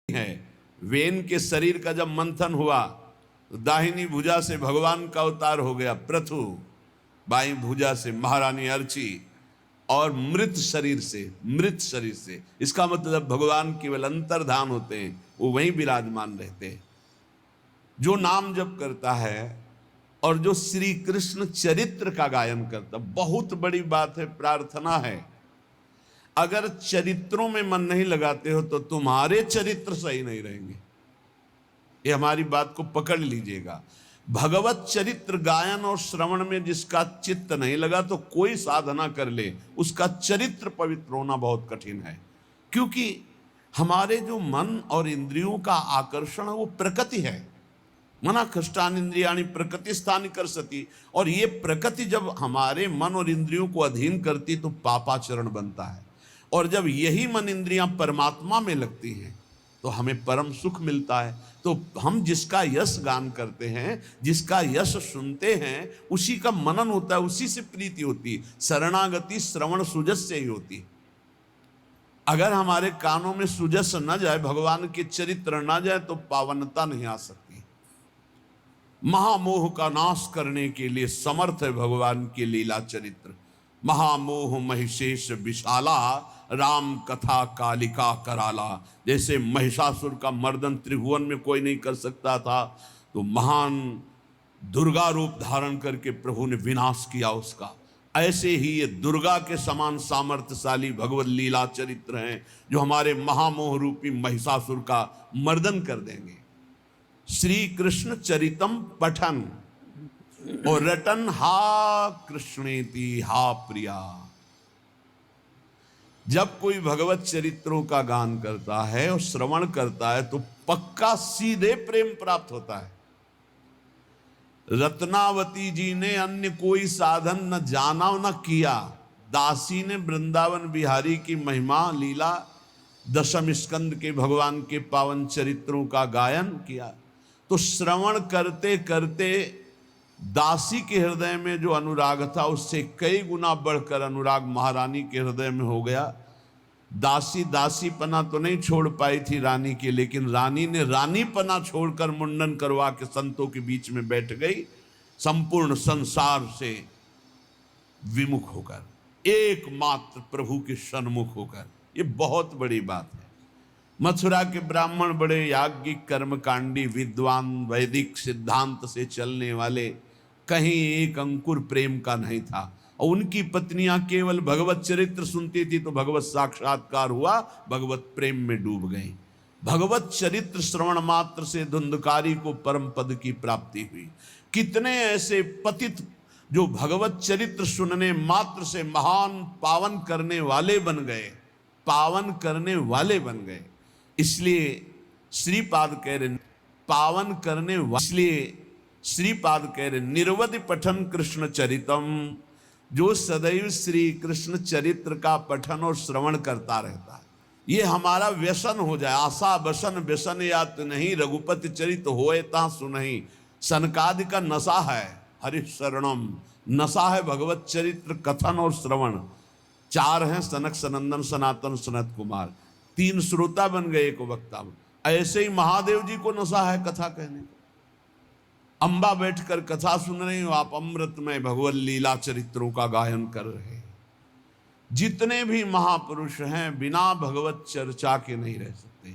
है। वेन के शरीर का जब मंथन हुआ तो दाहिनी भुजा से भगवान का अवतार हो गया पृथु, बाई भुजा से महारानी अर्ची, और मृत शरीर से, इसका मतलब भगवान केवल अंतर्धान होते हैं, वो वहीं विराजमान रहते हैं। जो नाम जप करता है और जो श्री कृष्ण चरित्र का गायन करता, बहुत बड़ी बात है, प्रार्थना है। अगर चरित्रों में मन नहीं लगाते हो तो तुम्हारे चरित्र सही नहीं रहेंगे। ये हमारी बात को पकड़ लीजिएगा। भगवत चरित्र गायन और श्रवण में जिसका चित्त नहीं लगा तो कोई साधना कर ले, उसका चरित्र पवित्र होना बहुत कठिन है। क्योंकि हमारे जो मन और इंद्रियों का आकर्षण है वो प्रकृति है। मना कष्टान इंद्रियाणि प्रकृति स्थान कर सती, और ये प्रकृति जब हमारे मन और इंद्रियों को अधीन करती तो पापाचरण बनता है। और जब यही मन इंद्रियां परमात्मा में लगती हैं तो हमें परम सुख मिलता है। तो हम जिसका यश गान करते हैं, जिसका यश सुनते हैं, उसी का मनन होता है, उसी से प्रीति होती है। शरणागति श्रवण सुजस से ही होती है। अगर हमारे कानों में सुजस न जाए, भगवान के चरित्र न जाए, तो पावनता नहीं आ सकती। महामोह का नाश करने के लिए समर्थ है भगवान के लीला चरित्र। महामोह महिषेश विशाला, राम कथा कालिका कराला। जैसे महिषासुर का मर्दन त्रिभुवन में कोई नहीं कर सकता था, तो महान दुर्गा रूप धारण करके प्रभु ने विनाश किया उसका। ऐसे ही ये दुर्गा के समान सामर्थ्यशाली भगवत लीला चरित्र हैं जो हमारे महामोह रूपी महिषासुर का मर्दन कर देंगे। श्री कृष्ण चरितम पठन और रटन हा कृष्णेति हा प्रिया। जब कोई भगवत चरित्रों का गान करता है और श्रवण करता है तो पक्का सीधे प्रेम प्राप्त होता है। रत्नावती जी ने अन्य कोई साधन न जाना न किया। दासी ने वृंदावन बिहारी की महिमा लीला, दशम स्कंद के भगवान के पावन चरित्रों का गायन किया। तो श्रवण करते करते दासी के हृदय में जो अनुराग था उससे कई गुना बढ़कर अनुराग महारानी के हृदय में हो गया। दासी दासीपना तो नहीं छोड़ पाई थी रानी के, लेकिन रानी ने रानीपना छोड़कर मुंडन करवा के संतों के बीच में बैठ गई, संपूर्ण संसार से विमुख होकर, एकमात्र प्रभु के सन्मुख होकर। ये बहुत बड़ी बात है। मथुरा के ब्राह्मण बड़े याज्ञिक कर्मकांडी विद्वान, वैदिक सिद्धांत से चलने वाले, कहीं एक अंकुर प्रेम का नहीं था। और उनकी पत्नियां केवल भगवत चरित्र सुनती थी तो भगवत साक्षात्कार हुआ, भगवत प्रेम में डूब गई। भगवत चरित्र श्रवण मात्र से धुंधकारी को परम पद की प्राप्ति हुई। कितने ऐसे पतित जो भगवत चरित्र सुनने मात्र से महान पावन करने वाले बन गए, पावन करने वाले बन गए। इसलिए श्रीपाद कह रहे पावन करने, इसलिए श्रीपाद कह रहे निर्वधि पठन कृष्ण चरितम, जो सदैव श्री कृष्ण चरित्र का पठन और श्रवण करता रहता है। ये हमारा व्यसन हो जाए। आशा बसन व्यसन यात नहीं, रघुपति चरित होए ता सुनहि। सनकादि का नशा है हरि शरणम, नशा है भगवत चरित्र कथन और श्रवण। चार हैं सनक सनंदन सनातन सनत कुमार, तीन श्रोता बन गए एक वक्ता। ऐसे ही महादेव जी को नशा है कथा कहने का। अंबा बैठकर कथा सुन रहे हो आप, अमृतमय भगवत लीला चरित्रों का गायन कर रहे हैं। जितने भी महापुरुष हैं बिना भगवत चर्चा के नहीं रह सकते।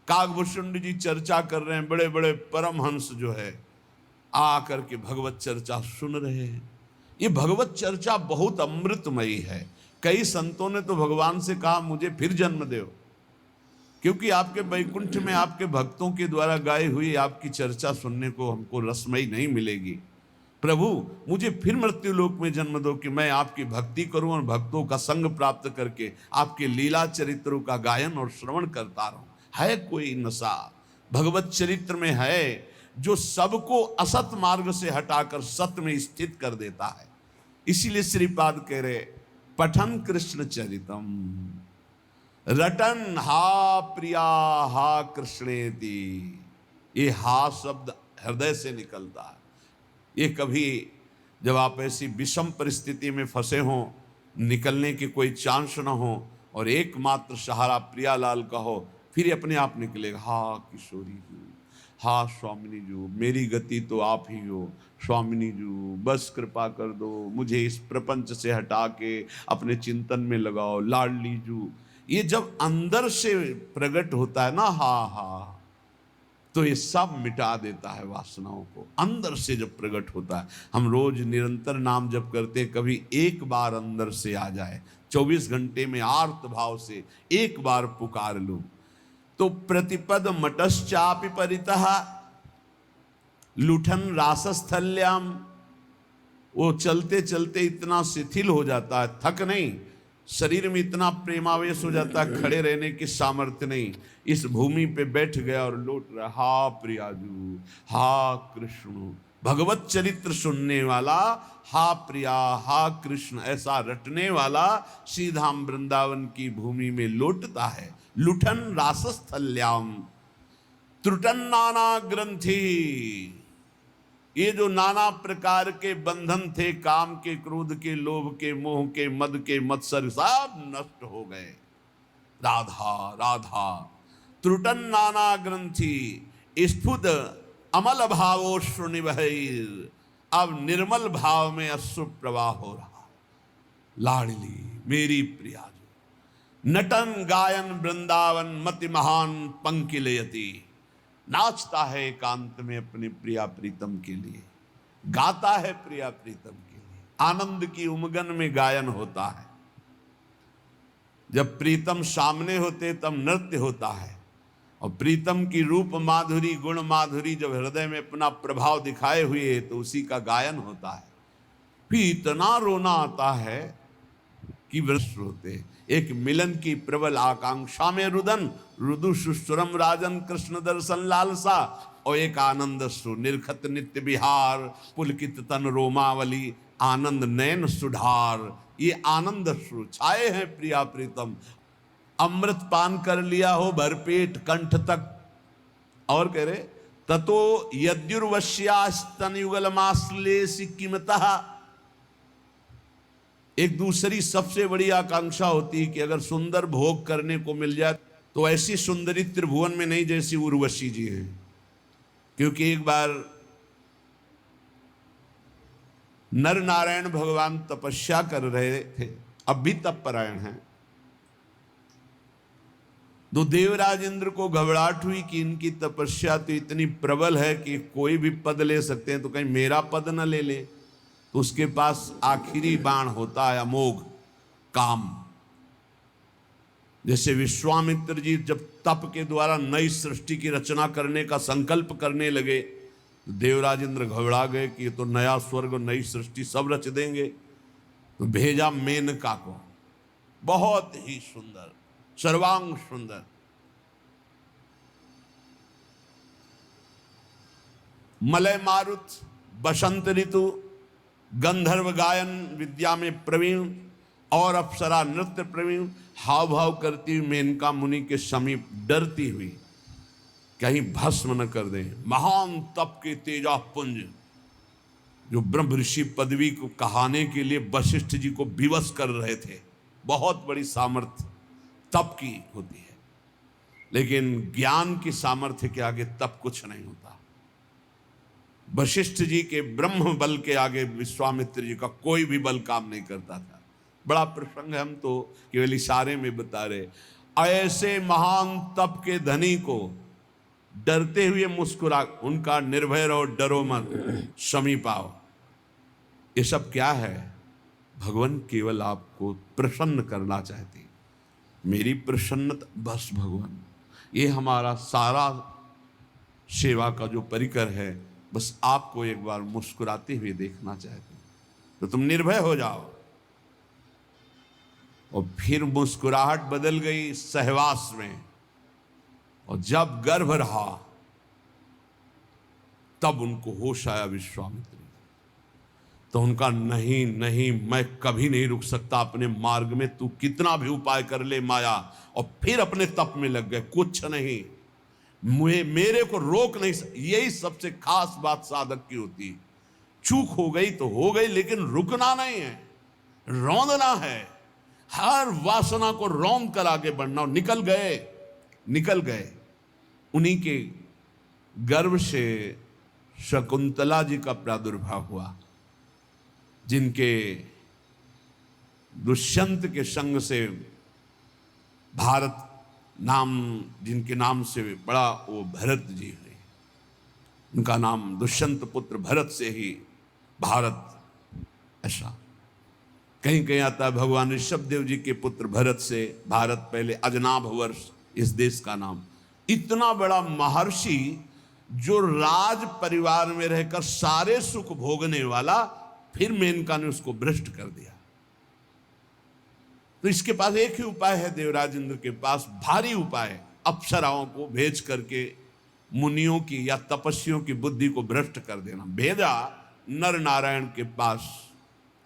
काकभूषुंड जी चर्चा कर रहे हैं, बड़े बड़े परमहंस जो है आकर के भगवत चर्चा सुन रहे हैं। ये भगवत चर्चा बहुत अमृतमयी है। कई संतों ने तो भगवान से कहा मुझे फिर जन्म दो, क्योंकि आपके वैकुंठ में आपके भक्तों के द्वारा गाई हुई आपकी चर्चा सुनने को हमको रसमयी नहीं मिलेगी। प्रभु मुझे फिर मृत्यु लोक में जन्म दो कि मैं आपकी भक्ति करूं और भक्तों का संग प्राप्त करके आपके लीला चरित्रों का गायन और श्रवण करता रहूं। है कोई नशा भगवत चरित्र में है जो सबको असत मार्ग से हटाकर सत्य में स्थित कर देता है। इसीलिए श्रीपाद कह रहे पठन कृष्ण चरितम रटन हा प्रिया हा कृष्णेति। ये हा शब्द हृदय से निकलता है। ये कभी जब आप ऐसी विषम परिस्थिति में फंसे हों, निकलने की कोई चांस न हो और एकमात्र सहारा प्रियालाल का हो, फिर अपने आप निकलेगा, हा किशोरी जी, हा स्वामिनी जी, मेरी गति तो आप ही हो स्वामिनी जी, बस कृपा कर दो, मुझे इस प्रपंच से हटा के अपने चिंतन में लगाओ लाडली जी। ये जब अंदर से प्रकट होता है ना हा हा, तो ये सब मिटा देता है वासनाओं को। अंदर से जब प्रकट होता है, हम रोज निरंतर नाम जप करते, कभी एक बार अंदर से आ जाए, 24 घंटे में आर्त भाव से एक बार पुकार लो, तो प्रतिपद मटश्चापि परितः लुठन रासस्थल्याम, वो चलते चलते इतना शिथिल हो जाता है, थक नहीं, शरीर में इतना प्रेमावेश हो जाता है, खड़े रहने की सामर्थ्य नहीं, इस भूमि पे बैठ गया और लौट रहा, हा प्रियाजू, हा कृष्ण, भगवत चरित्र सुनने वाला, हा प्रिया, हा कृष्ण ऐसा रटने वाला सीधा वृंदावन की भूमि में लौटता है। लुठन रासस्थल्याम त्रुटन नाना ग्रंथि, ये जो नाना प्रकार के बंधन थे, काम के, क्रोध के, लोभ के, मोह के, मद के, मत्सर, सब नष्ट हो गए। राधा राधा त्रुटन नाना ग्रंथि स्फुट अमल भावोश्रु निवहैर, अब निर्मल भाव में अश्रु प्रवाह हो रहा। लाडली मेरी प्रिया जो नटन गायन वृंदावन मति महान पंकिलयति, नाचता है एकांत में अपने प्रिया प्रीतम के लिए, गाता है प्रिया प्रीतम के लिए, आनंद की उमगन में गायन होता है। जब प्रीतम सामने होते तब नृत्य होता है, और प्रीतम की रूप माधुरी, गुण माधुरी जब हृदय में अपना प्रभाव दिखाए हुए तो उसी का गायन होता है। फिर इतना रोना आता है कि वृक्ष होते, एक मिलन की प्रबल आकांक्षा में रुदन, रुदु सुस्वरम राजन कृष्ण दर्शन लालसा, और एक आनंद सु निर्खत नित्य विहार, पुलकित तन रोमावली, आनंद नयन सुधार, ये आनंद सु छाए हैं प्रिया प्रीतम। अमृत पान कर लिया हो भरपेट कंठ तक, और कह रहे ततो यद्युर्वश्यास्तन युगल मास्लेसी कीमतः, एक दूसरी सबसे बड़ी आकांक्षा होती है कि अगर सुंदर भोग करने को मिल जाए तो ऐसी सुंदरी त्रिभुवन में नहीं जैसी उर्वशी जी हैं। क्योंकि एक बार नर नारायण भगवान तपस्या कर रहे थे, अब भी तपपरायण हैं, तो देवराज इंद्र को घबराहट हुई कि इनकी तपस्या तो इतनी प्रबल है कि कोई भी पद ले सकते हैं, तो कहीं मेरा पद न ले ले। तो उसके पास आखिरी बाण होता है अमोघ काम। जैसे विश्वामित्र जी जब तप के द्वारा नई सृष्टि की रचना करने का संकल्प करने लगे, तो देवराज इंद्र घबरा गए कि ये तो नया स्वर्ग, नई सृष्टि सब रच देंगे। तो भेजा मेनका को, बहुत ही सुंदर, सर्वांग सुंदर, मलय मारुत, बसंत ऋतु, गंधर्व गायन विद्या में प्रवीण और अप्सरा नृत्य प्रवीण, हाव भाव करती हुई मेनका मुनि के समीप डरती हुई कहीं भस्म न कर दें। महान तप के तेजा पुंज जो ब्रह्म ऋषि पदवी को कहाने के लिए वशिष्ठ जी को विवश कर रहे थे, बहुत बड़ी सामर्थ्य तप की होती है, लेकिन ज्ञान की सामर्थ्य के आगे तप कुछ नहीं होता। वशिष्ठ जी के ब्रह्म बल के आगे विश्वामित्र जी का कोई भी बल काम नहीं करता था। बड़ा प्रसंग है, हम तो केवल इशारे में बता रहे। ऐसे महान तप के धनी को डरते हुए मुस्कुरा, उनका निर्भय रहो, डरो मत, समीप आओ। ये सब क्या है? भगवान केवल आपको प्रसन्न करना चाहती। मेरी प्रसन्नता बस भगवान, ये हमारा सारा सेवा का जो परिकर है, बस आपको एक बार मुस्कुराते हुए देखना चाहते, तो तुम निर्भय हो जाओ। और फिर मुस्कुराहट बदल गई सहवास में, और जब गर्भ रहा तब उनको होश आया विश्वामित्र। तो उनका नहीं नहीं, मैं कभी नहीं रुक सकता अपने मार्ग में, तू कितना भी उपाय कर ले माया। और फिर अपने तप में लग गए, कुछ नहीं, मेरे को रोक नहीं। यही सबसे खास बात साधक की होती है। चूक हो गई तो हो गई, लेकिन रुकना नहीं है, रौंदना है। हर वासना को रौंद कर आगे बढ़ना। और निकल गए, निकल गए, उन्हीं के गर्भ से शकुंतला जी का प्रादुर्भाव हुआ, जिनके दुष्यंत के संग से भारत नाम, जिनके नाम से बड़ा वो भरत जी हुए। उनका नाम दुष्यंत पुत्र भरत से ही भारत, ऐसा कहीं कहीं आता है भगवान ऋषभदेव जी के पुत्र भरत से भारत, पहले अजनाभ वर्ष इस देश का नाम। इतना बड़ा महर्षि जो राज परिवार में रहकर सारे सुख भोगने वाला, फिर मेनका ने उसको भ्रष्ट कर दिया। तो इसके पास एक ही उपाय है, देवराज इंद्र के पास भारी उपाय है, अप्सराओं को भेज करके मुनियों की या तपस्वियों की बुद्धि को भ्रष्ट कर देना। भेजा नर नारायण के पास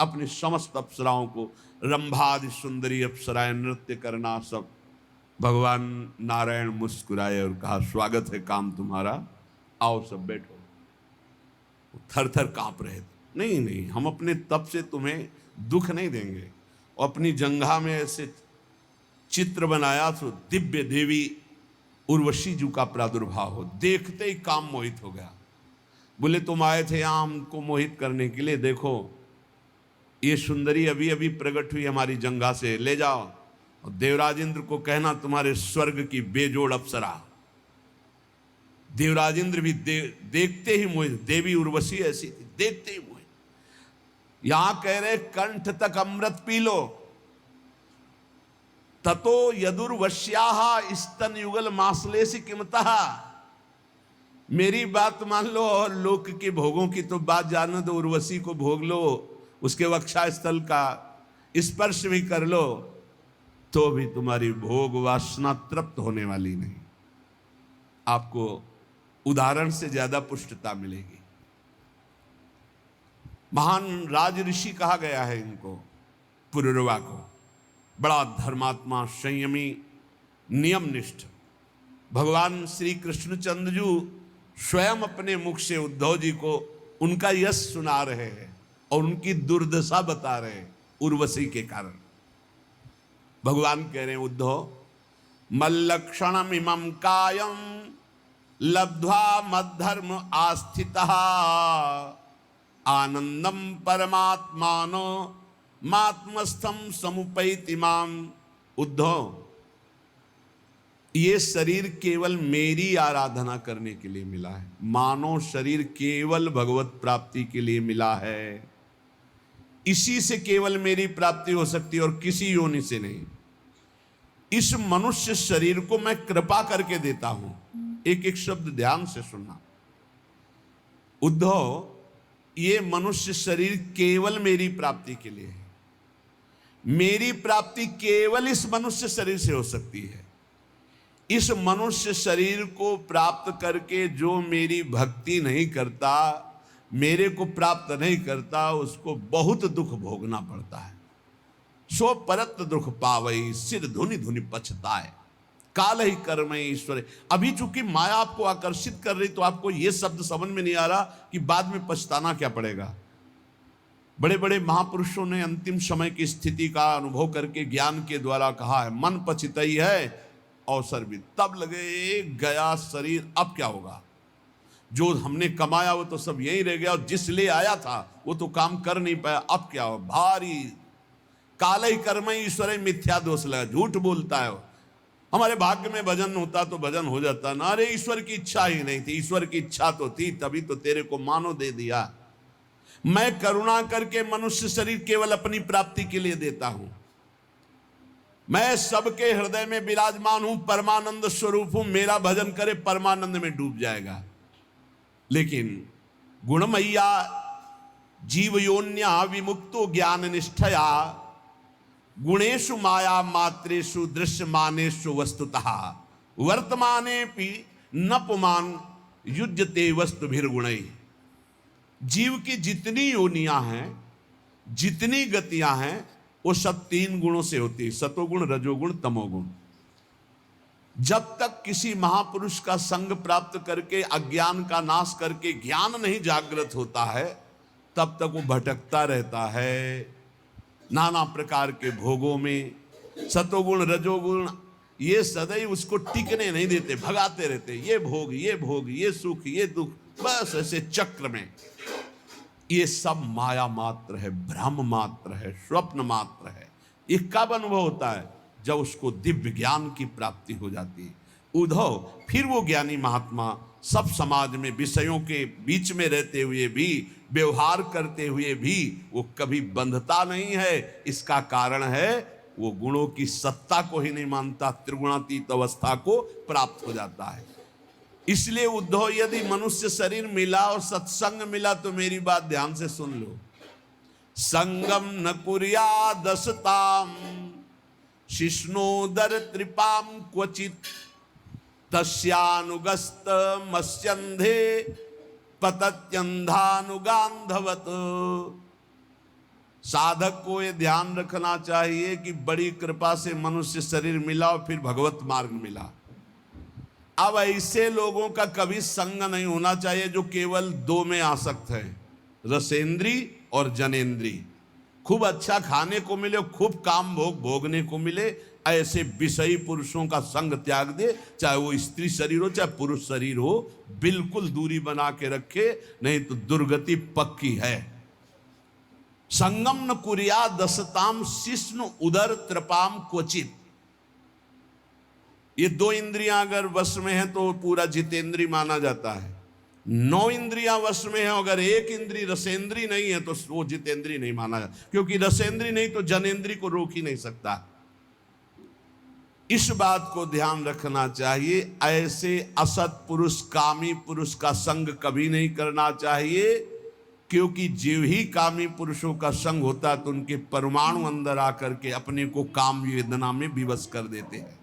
अपनी समस्त अप्सराओं को, रंभादि सुंदरी अप्सराएं नृत्य करना सब। भगवान नारायण मुस्कुराए और कहा, स्वागत है काम तुम्हारा, आओ सब बैठो। थर थर कांप रहे थे, नहीं नहीं हम अपने तप से तुम्हें दुख नहीं देंगे। और अपनी जंघा में ऐसे चित्र बनाया तो दिव्य देवी उर्वशी जी का प्रादुर्भाव हो, देखते ही काम मोहित हो गया। बोले तुम आए थे यहां हमको मोहित करने के लिए, देखो ये सुंदरी अभी अभी प्रकट हुई हमारी जंघा से, ले जाओ और देवराज इंद्र को कहना तुम्हारे स्वर्ग की बेजोड़ अप्सरा। देवराज इंद्र भी देखते ही मोहित, देवी उर्वशी ऐसी थी, देखते ही मोहित। यहां कह रहे कंठ तक अमृत पी लो, ततो यदुर्वश्याः स्तन युगल मासलेसी किमतः। मेरी बात मान लो और लोक के भोगों की तो बात जानो, तो उर्वशी को भोग लो, उसके वक्षा स्थल का स्पर्श भी कर लो, तो भी तुम्हारी भोग वासना तृप्त होने वाली नहीं। आपको उदाहरण से ज्यादा पुष्टता मिलेगी। महान राज ऋषि कहा गया है इनको, पुरुरवा को, बड़ा धर्मात्मा, संयमी, नियमनिष्ठ। भगवान श्री कृष्णचंद्र जी स्वयं अपने मुख से उद्धव जी को उनका यश सुना रहे हैं और उनकी दुर्दशा बता रहे हैं उर्वशी के कारण। भगवान कह रहे हैं, उद्धव मल्लक्षणम इमं कायम लब्ध्वा मद्धर्म आस्थितः आनंदम परमात्मानो मात्मस्थम समुपैति माम। उद्धव, ये शरीर केवल मेरी आराधना करने के लिए मिला है। मानव शरीर केवल भगवत प्राप्ति के लिए मिला है, इसी से केवल मेरी प्राप्ति हो सकती है और किसी योनि से नहीं। इस मनुष्य शरीर को मैं कृपा करके देता हूं। एक एक शब्द ध्यान से सुनना। उद्धव, ये मनुष्य शरीर केवल मेरी प्राप्ति के लिए है। मेरी प्राप्ति केवल इस मनुष्य शरीर से हो सकती है। इस मनुष्य शरीर को प्राप्त करके जो मेरी भक्ति नहीं करता, मेरे को प्राप्त नहीं करता, उसको बहुत दुख भोगना पड़ता है। सो परत दुख पावई सिर धुनि धुनि पछताए काल ही कर्म ईश्वर। अभी चूंकि माया आपको आकर्षित कर रही, तो आपको यह शब्द समझ में नहीं आ रहा कि बाद में पछताना क्या पड़ेगा। बड़े बड़े महापुरुषों ने अंतिम समय की स्थिति का अनुभव करके ज्ञान के द्वारा कहा है, मन पछितई है अवसर भी तब लगे, गया शरीर, अब क्या होगा। जो हमने कमाया वो तो सब यही रह गया, और जिस लिए आया था वो तो काम कर नहीं पाया, अब क्या हो। भारी काल ही कर्म ईश्वर मिथ्या दोष लगा, झूठ बोलता है। हमारे भाग्य में भजन होता तो भजन हो जाता ना। अरे ईश्वर की इच्छा ही नहीं थी, ईश्वर की इच्छा तो थी, तभी तो तेरे को मानो दे दिया। मैं करुणा करके मनुष्य शरीर केवल अपनी प्राप्ति के लिए देता हूं। मैं सबके हृदय में विराजमान हूं, परमानंद स्वरूप हूं। मेरा भजन करे परमानंद में डूब जाएगा। लेकिन गुणमय्या जीवयोन्या विमुक्तो ज्ञान निष्ठया गुणेशु माया मात्रेषु दृश्यमानेषु वस्तुतः वर्तमानेपि नपुमान युज्यते वस्तुभिर्गुणैः। जीव की जितनी योनियां हैं, जितनी गतियां हैं, वो सब तीन गुणों से होती है, सतोगुण, रजोगुण, तमोगुण। जब तक किसी महापुरुष का संग प्राप्त करके अज्ञान का नाश करके ज्ञान नहीं जागृत होता है, तब तक वो भटकता रहता है नाना प्रकार के भोगों में। सतोगुण, रजोगुण ये सदैव उसको टिकने नहीं देते, भगाते रहते, ये भोग, ये भोग, ये सुख, ये दुख, बस ऐसे चक्र में। ये सब माया मात्र है, भ्रम मात्र है, स्वप्न मात्र है। ये कब अनुभव होता है? जब उसको दिव्य ज्ञान की प्राप्ति हो जाती है। उद्धव फिर वो ज्ञानी महात्मा सब समाज में विषयों के बीच में रहते हुए भी, व्यवहार करते हुए भी वो कभी बंधता नहीं है। इसका कारण है वो गुणों की सत्ता को ही नहीं मानता, त्रिगुणातीत अवस्था को प्राप्त हो जाता है। इसलिए उद्धव, यदि मनुष्य शरीर मिला और सत्संग मिला तो मेरी बात ध्यान से सुन लो। संगम न कुर्यादसताम शिष्णोदर त्रिपाम क्वचित तस्यानुगस्त मस्यंधे पतत्यंधानुगांधवत। साधक को ये ध्यान रखना चाहिए कि बड़ी कृपा से मनुष्य शरीर मिला और फिर भगवत मार्ग मिला। अब ऐसे लोगों का कभी संग नहीं होना चाहिए जो केवल दो में आसक्त है, रसेंद्री और जनेंद्री। खूब अच्छा खाने को मिले, खूब काम भोग भोगने को मिले, ऐसे विषयी पुरुषों का संग त्याग दे, चाहे वो स्त्री शरीर हो चाहे पुरुष शरीर हो, बिल्कुल दूरी बना के रखे, नहीं तो दुर्गति पक्की है। संगम न कुरिया दसताम शिष्ण उदर त्रिपाम क्वचित। ये दो इंद्रियां अगर वश में है तो पूरा जितेंद्री माना जाता है। 9 इंद्रियां वश में है, अगर एक इंद्री रसेंद्री नहीं है तो वो जितेंद्री नहीं माना जाता, क्योंकि रसेंद्री नहीं तो जनेंद्री को रोक ही नहीं सकता। इस बात को ध्यान रखना चाहिए। ऐसे असत पुरुष, कामी पुरुष का संग कभी नहीं करना चाहिए, क्योंकि जीव ही कामी पुरुषों का संग होता है तो उनके परमाणु अंदर आकर के अपने को काम वेदना में विवश कर देते हैं।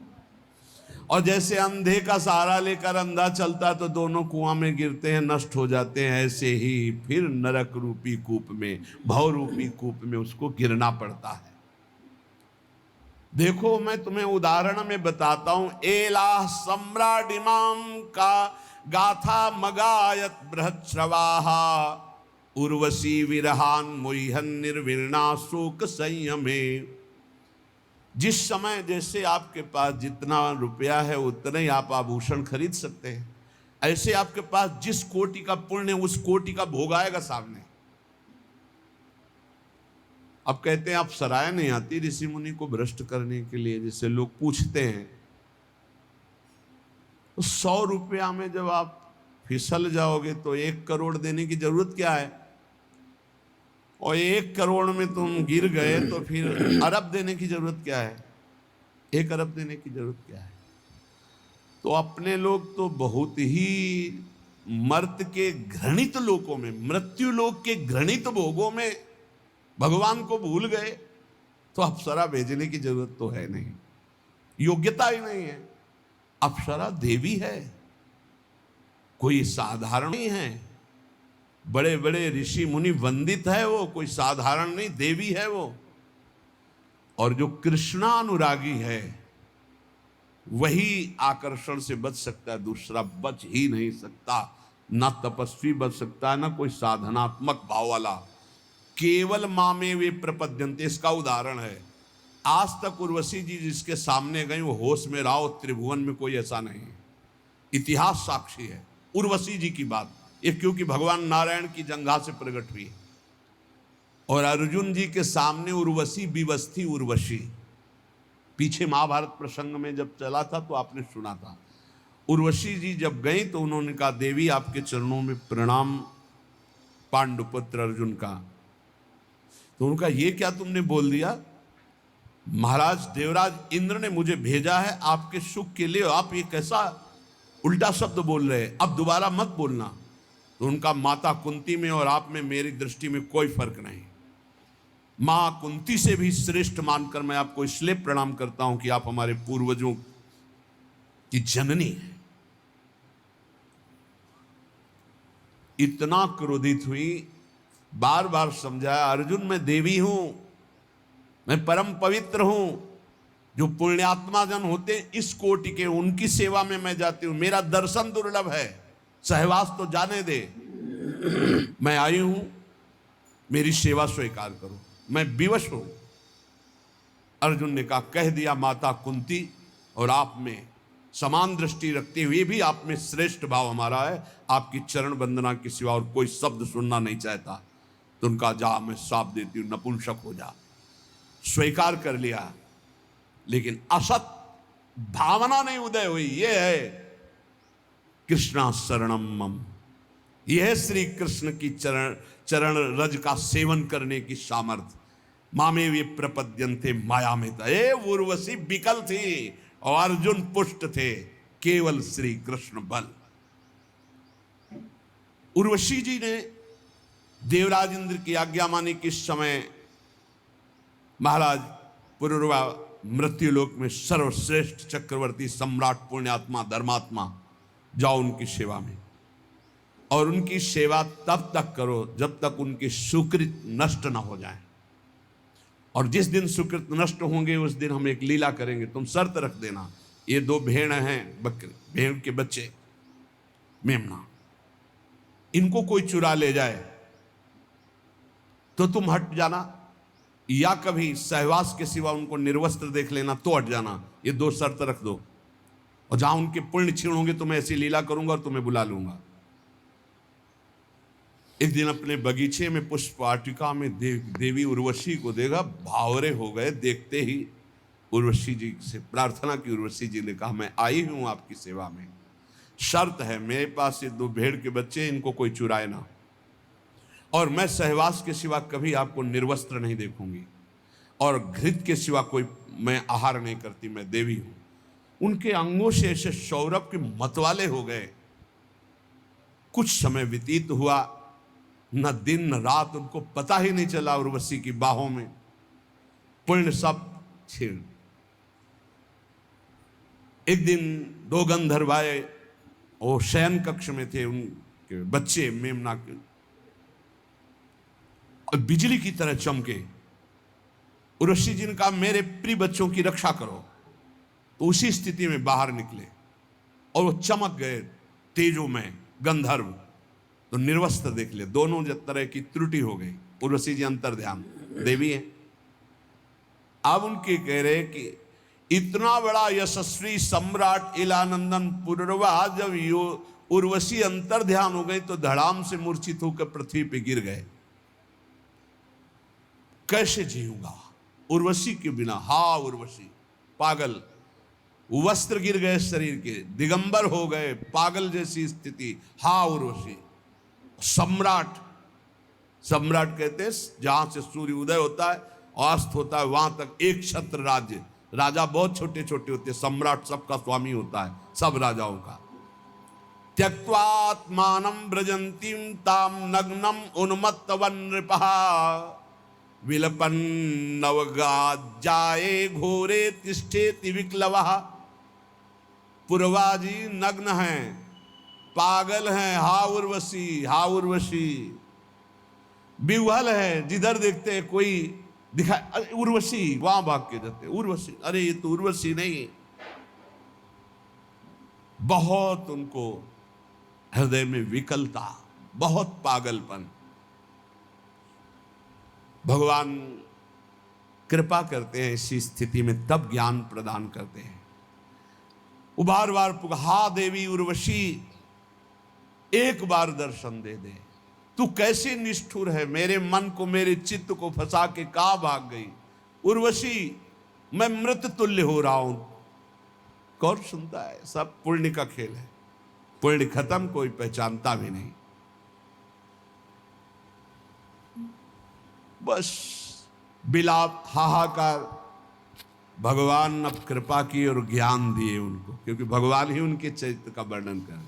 और जैसे अंधे का सहारा लेकर अंधा चलता तो दोनों कुआं में गिरते हैं, नष्ट हो जाते हैं, ऐसे ही फिर नरक रूपी कूप में, भव रूपी कूप में उसको गिरना पड़ता है। देखो मैं तुम्हें उदाहरण में बताता हूं। एला सम्राडिमाम का गाथा मगायत बृहच्छ्रवाहा उर्वशी विरहान मुह्यन निर्विर्णा शोक संयमे। जिस समय जैसे आपके पास जितना रुपया है उतने ही आप आभूषण खरीद सकते हैं, ऐसे आपके पास जिस कोटि का पुण्य है उस कोटि का भोग आएगा सामने। अब कहते हैं आप सराय नहीं आती ऋषि मुनि को भ्रष्ट करने के लिए, जिससे लोग पूछते हैं। तो 100 रुपया में जब आप फिसल जाओगे तो 1 करोड़ देने की जरूरत क्या है? और 1 करोड़ में तुम गिर गए तो फिर अरब देने की जरूरत क्या है? 1 अरब देने की जरूरत क्या है? तो अपने लोग तो बहुत ही मर्त के घृणित लोकों में, मृत्यु लोक के घृणित भोगों में भगवान को भूल गए। तो अप्सरा भेजने की जरूरत तो है नहीं, योग्यता ही नहीं है। अप्सरा देवी है, कोई साधारण नहीं है। बड़े बड़े ऋषि मुनि वंदित है वो, कोई साधारण नहीं, देवी है वो। और जो कृष्णानुरागी है वही आकर्षण से बच सकता है, दूसरा बच ही नहीं सकता। ना तपस्वी बच सकता है, ना कोई साधनात्मक भाव वाला। केवल मामे वे प्रपद्यन्ते, इसका उदाहरण है। आज तक उर्वशी जी जिसके सामने गई वो होश में रहा हो, त्रिभुवन में कोई ऐसा नहीं है। इतिहास साक्षी है उर्वशी जी की बात, ये क्योंकि भगवान नारायण की जंघा से प्रकट हुई। और अर्जुन जी के सामने उर्वशी विवश थी। उर्वशी पीछे महाभारत प्रसंग में जब चला था तो आपने सुना था। उर्वशी जी जब गई तो उन्होंने कहा, देवी आपके चरणों में प्रणाम पांडुपुत्र अर्जुन का। तो उनका ये क्या तुमने बोल दिया? महाराज देवराज इंद्र ने मुझे भेजा है आपके सुख के लिए, आप ये कैसा उल्टा शब्द बोल रहे हैं, अब दोबारा मत बोलना। तो उनका माता कुंती में और आप में मेरी दृष्टि में कोई फर्क नहीं। मां कुंती से भी श्रेष्ठ मानकर मैं आपको इसलिए प्रणाम करता हूं कि आप हमारे पूर्वजों की जननी है। इतना क्रोधित हुई, बार बार समझाया, अर्जुन मैं देवी हूं, मैं परम पवित्र हूं। जो पुण्यात्मा जन होते हैं इस कोटि के, उनकी सेवा में मैं जाती हूं। मेरा दर्शन दुर्लभ है, सहवास तो जाने दे। मैं आई हूं, मेरी सेवा स्वीकार करो, मैं विवश हूं। अर्जुन ने कहा, कह दिया माता कुंती, और आप में समान दृष्टि रखते हुए भी आप में श्रेष्ठ भाव हमारा है, आपकी चरण वंदना के सिवा और कोई शब्द सुनना नहीं चाहता, तो उनका जा मैं साफ देती हूं, नपुंसक हो जा। स्वीकार कर लिया, लेकिन असत भावना नहीं उदय हुई। यह है कृष्णा शरणम मम, यह है श्री कृष्ण की चरण रज का सेवन करने की सामर्थ्य। मामे वे प्रपद्यन्ते माया में थे, उर्वशी विकल थी और अर्जुन पुष्ट थे, केवल श्री कृष्ण बल। उर्वशी जी ने देवराज इंद्र की आज्ञा मानी कि इस समय महाराज पुरुरवा मृत्युलोक में सर्वश्रेष्ठ चक्रवर्ती सम्राट पुण्यात्मा धर्मात्मा, जाओ उनकी सेवा में, और उनकी सेवा तब तक करो जब तक उनके सुकृत नष्ट ना हो जाए, और जिस दिन सुकृत नष्ट होंगे उस दिन हम एक लीला करेंगे। तुम शर्त रख देना, ये 2 भेड़ हैं, बकरी भेड़ के बच्चे मेमना, इनको कोई चुरा ले जाए तो तुम हट जाना, या कभी सहवास के सिवा उनको निर्वस्त्र देख लेना तो हट जाना। ये 2 शर्त रख दो, और जहां उनके पुण्य क्षीण होंगे तो मैं ऐसी लीला करूंगा और तुम्हें बुला लूंगा। एक दिन अपने बगीचे में पुष्प वाटिका में देवी उर्वशी को देखा, भावरे हो गए। देखते ही उर्वशी जी से प्रार्थना की। उर्वशी जी ने कहा, मैं आई हूं आपकी सेवा में, शर्त है मेरे पास ये 2 भेड़ के बच्चे, इनको कोई चुराए ना, और मैं सहवास के सिवा कभी आपको निर्वस्त्र नहीं देखूंगी, और घृत के सिवा कोई मैं आहार नहीं करती, मैं देवी हूं। उनके अंगों से ऐसे सौरभ के मतवाले हो गए। कुछ समय व्यतीत हुआ, न दिन न रात, उनको पता ही नहीं चला। उर्वशी की बाहों में पुण्य सब छीण। एक दिन 2 गंधर्व आए, वो शयन कक्ष में थे, उनके बच्चे मेमना के, और बिजली की तरह चमके। उर्वशी जी ने कहा, मेरे प्रिय बच्चों की रक्षा करो। तो उसी स्थिति में बाहर निकले और वो चमक गए तेजों में गंधर्व, तो निर्वस्त्र देख ले। दोनों तरह की त्रुटि हो गई। उर्वशी जी अंतर ध्यान देवी है। अब उनके कह रहे कि इतना बड़ा यशस्वी सम्राट इलानंदन पुरुरवा, जब उर्वशी अंतर ध्यान हो गई तो धड़ाम से मूर्छित होकर पृथ्वी पे गिर गए। कैसे जीऊंगा उर्वशी के बिना? हा उर्वशी, पागल, वस्त्र गिर गए शरीर के, दिगंबर हो गए, पागल जैसी स्थिति। हा उर्वशी। सम्राट, सम्राट कहते हैं जहां से सूर्य उदय होता है और अस्त होता है वहां तक एक छत्र राज्य। राजा बहुत छोटे छोटे होते हैं, सम्राट सबका स्वामी होता है, सब राजाओं का। त्यक्त्वात्मानं व्रजन्तीं तां नग्नं उन्मत्तवन नृपः, विलपन् नवगाज्जाये घोरे तिष्ठेति विक्लवः। पुरवाजी नग्न हैं, पागल हैं, हा उर्वशी, हा उर्वशी। विह्वल है, जिधर देखते हैं कोई दिखाए, अरे उर्वशी, वहां भाग के जाते, उर्वशी, अरे ये तो उर्वशी नहीं। बहुत उनको हृदय में विकलता, बहुत पागलपन। भगवान कृपा करते हैं इसी स्थिति में, तब ज्ञान प्रदान करते हैं। वो बार बार हा देवी उर्वशी, एक बार दर्शन दे दे। तू कैसी निष्ठुर है, मेरे मन को, मेरे चित्त को फंसा के कहां भाग गई उर्वशी? मैं मृत तुल्य हो रहा हूं। कौन सुनता है? सब पुण्य का खेल है। पुण्य खत्म, कोई पहचानता भी नहीं। बस बिलाप, हाहाकार। भगवान अब कृपा की और ज्ञान दिए उनको, क्योंकि भगवान ही उनके चरित्र का वर्णन कर।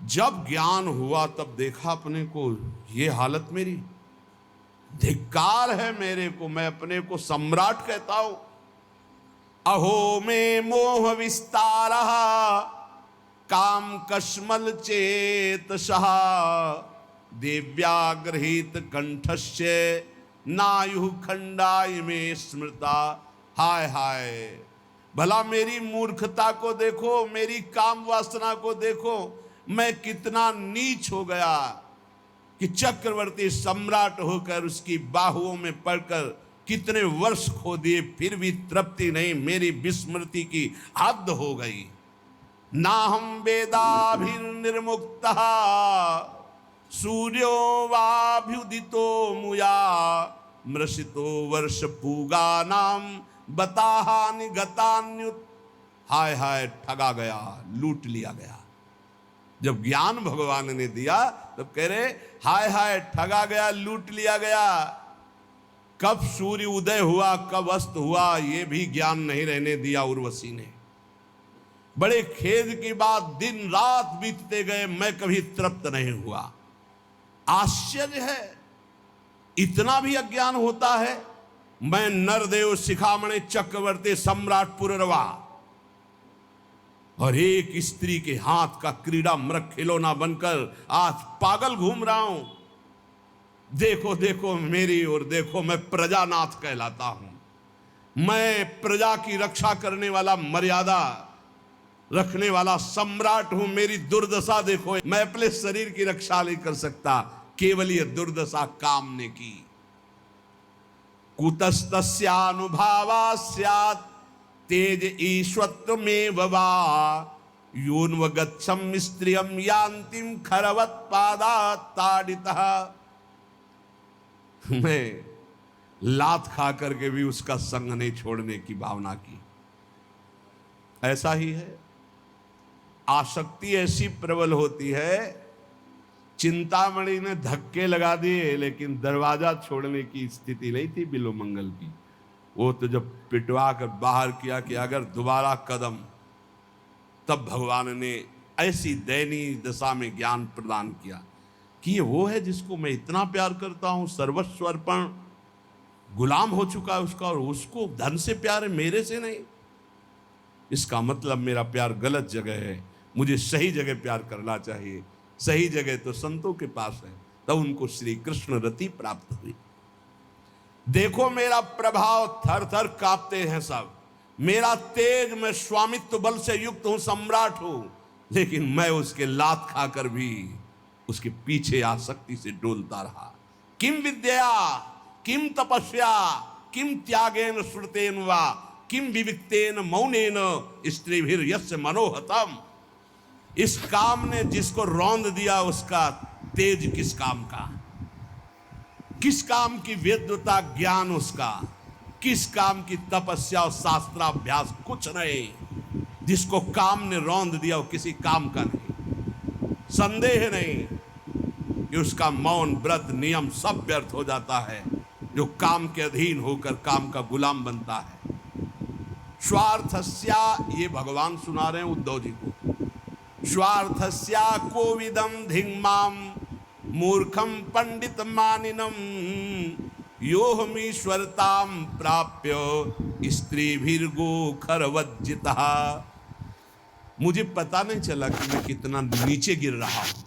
जब ज्ञान हुआ तब देखा अपने को, ये हालत मेरी, धिक्कार है मेरे को, मैं अपने को सम्राट कहता हूं। अहो में मोह विस्तार काम कश्मल चेतसः, दिव्याग्रहित कंठस्य नायु खंडाय में स्मृता। हाय हाय, भला मेरी मूर्खता को देखो, मेरी काम वासना को देखो, मैं कितना नीच हो गया कि चक्रवर्ती सम्राट होकर उसकी बाहुओं में पड़कर कितने वर्ष खो दिए, फिर भी तृप्ति नहीं, मेरी विस्मृति की हद हो गई। ना हम वेदाभिर्निर्मुक्ता सूर्यो वाभ्युदितो मुया मृषितो वर्ष पूगा नाम बताहानि गतान्युत। हाय हाय, ठगा गया, लूट लिया गया। जब ज्ञान भगवान ने दिया तब कह रहे हाय हाय, ठगा गया, लूट लिया गया। कब सूर्य उदय हुआ, कब अस्त हुआ, यह भी ज्ञान नहीं रहने दिया उर्वशी ने। बड़े खेद की बात, दिन रात बीतते गए, मैं कभी तृप्त नहीं हुआ। आश्चर्य है, इतना भी अज्ञान होता है। मैं नरदेव शिखामणि चक्रवर्ती सम्राट पुररवा और एक स्त्री के हाथ का क्रीड़ा मृग खिलौना बनकर आज पागल घूम रहा हूं। देखो देखो मेरी ओर देखो, मैं प्रजानाथ कहलाता हूं। मैं प्रजा की रक्षा करने वाला, मर्यादा रखने वाला सम्राट हूं। मेरी दुर्दशा देखो, मैं अपने शरीर की रक्षा नहीं कर सकता, केवल ये दुर्दशा काम ने की। कुतस्तस्यानुभावा स्यात् तेज ईश्वत्व में वा योन्वगच्छम स्त्रियम यान्तिम खरवत पादा ताड़ितः। मैं लात खा करके भी उसका संग नहीं छोड़ने की भावना की। ऐसा ही है, आसक्ति ऐसी प्रबल होती है। चिंतामणि ने धक्के लगा दिए, लेकिन दरवाजा छोड़ने की स्थिति नहीं थी बिल्वमंगल की। वो तो जब पिटवा कर बाहर किया कि अगर दोबारा कदम, तब भगवान ने ऐसी दयनीय दशा में ज्ञान प्रदान किया कि ये वो है जिसको मैं इतना प्यार करता हूं, सर्वस्व अर्पण, गुलाम हो चुका है उसका, और उसको धन से प्यार है, मेरे से नहीं। इसका मतलब मेरा प्यार गलत जगह है, मुझे सही जगह प्यार करना चाहिए। सही जगह तो संतों के पास है। तब उनको श्री कृष्ण रति प्राप्त हुई। देखो मेरा प्रभाव, थर थर कांपते हैं सब। मेरा तेज, मैं स्वामित्व बल से युक्त हूं, सम्राट हूं, लेकिन मैं उसके लात खाकर भी उसके पीछे आसक्ति से डोलता रहा। किम विद्या, किम तपस्या, किम त्यागेन श्रुतेन वा किम विविक्तेन मौनेन स्त्रीभिर यस्य मनोहतम। इस काम ने जिसको रौंद दिया, उसका तेज किस काम का, किस काम की वेद्यता ज्ञान उसका, किस काम की तपस्या और शास्त्राभ्यास, कुछ नहीं। जिसको काम ने रौंद दिया वो किसी काम का नहीं। संदेह नहीं कि उसका मौन, व्रत, नियम सब व्यर्थ हो जाता है जो काम के अधीन होकर काम का गुलाम बनता है। स्वार्थस्या, ये भगवान सुना रहे हैं उद्धव जी को, स्वार्थस्या कोविदम धिंगमाम मूर्खम पंडित मानिनम योहमीश्वरताम प्राप्य स्त्रीभिर्गो खरवज्जिता। मुझे पता नहीं चला कि मैं कितना नीचे गिर रहा हूं।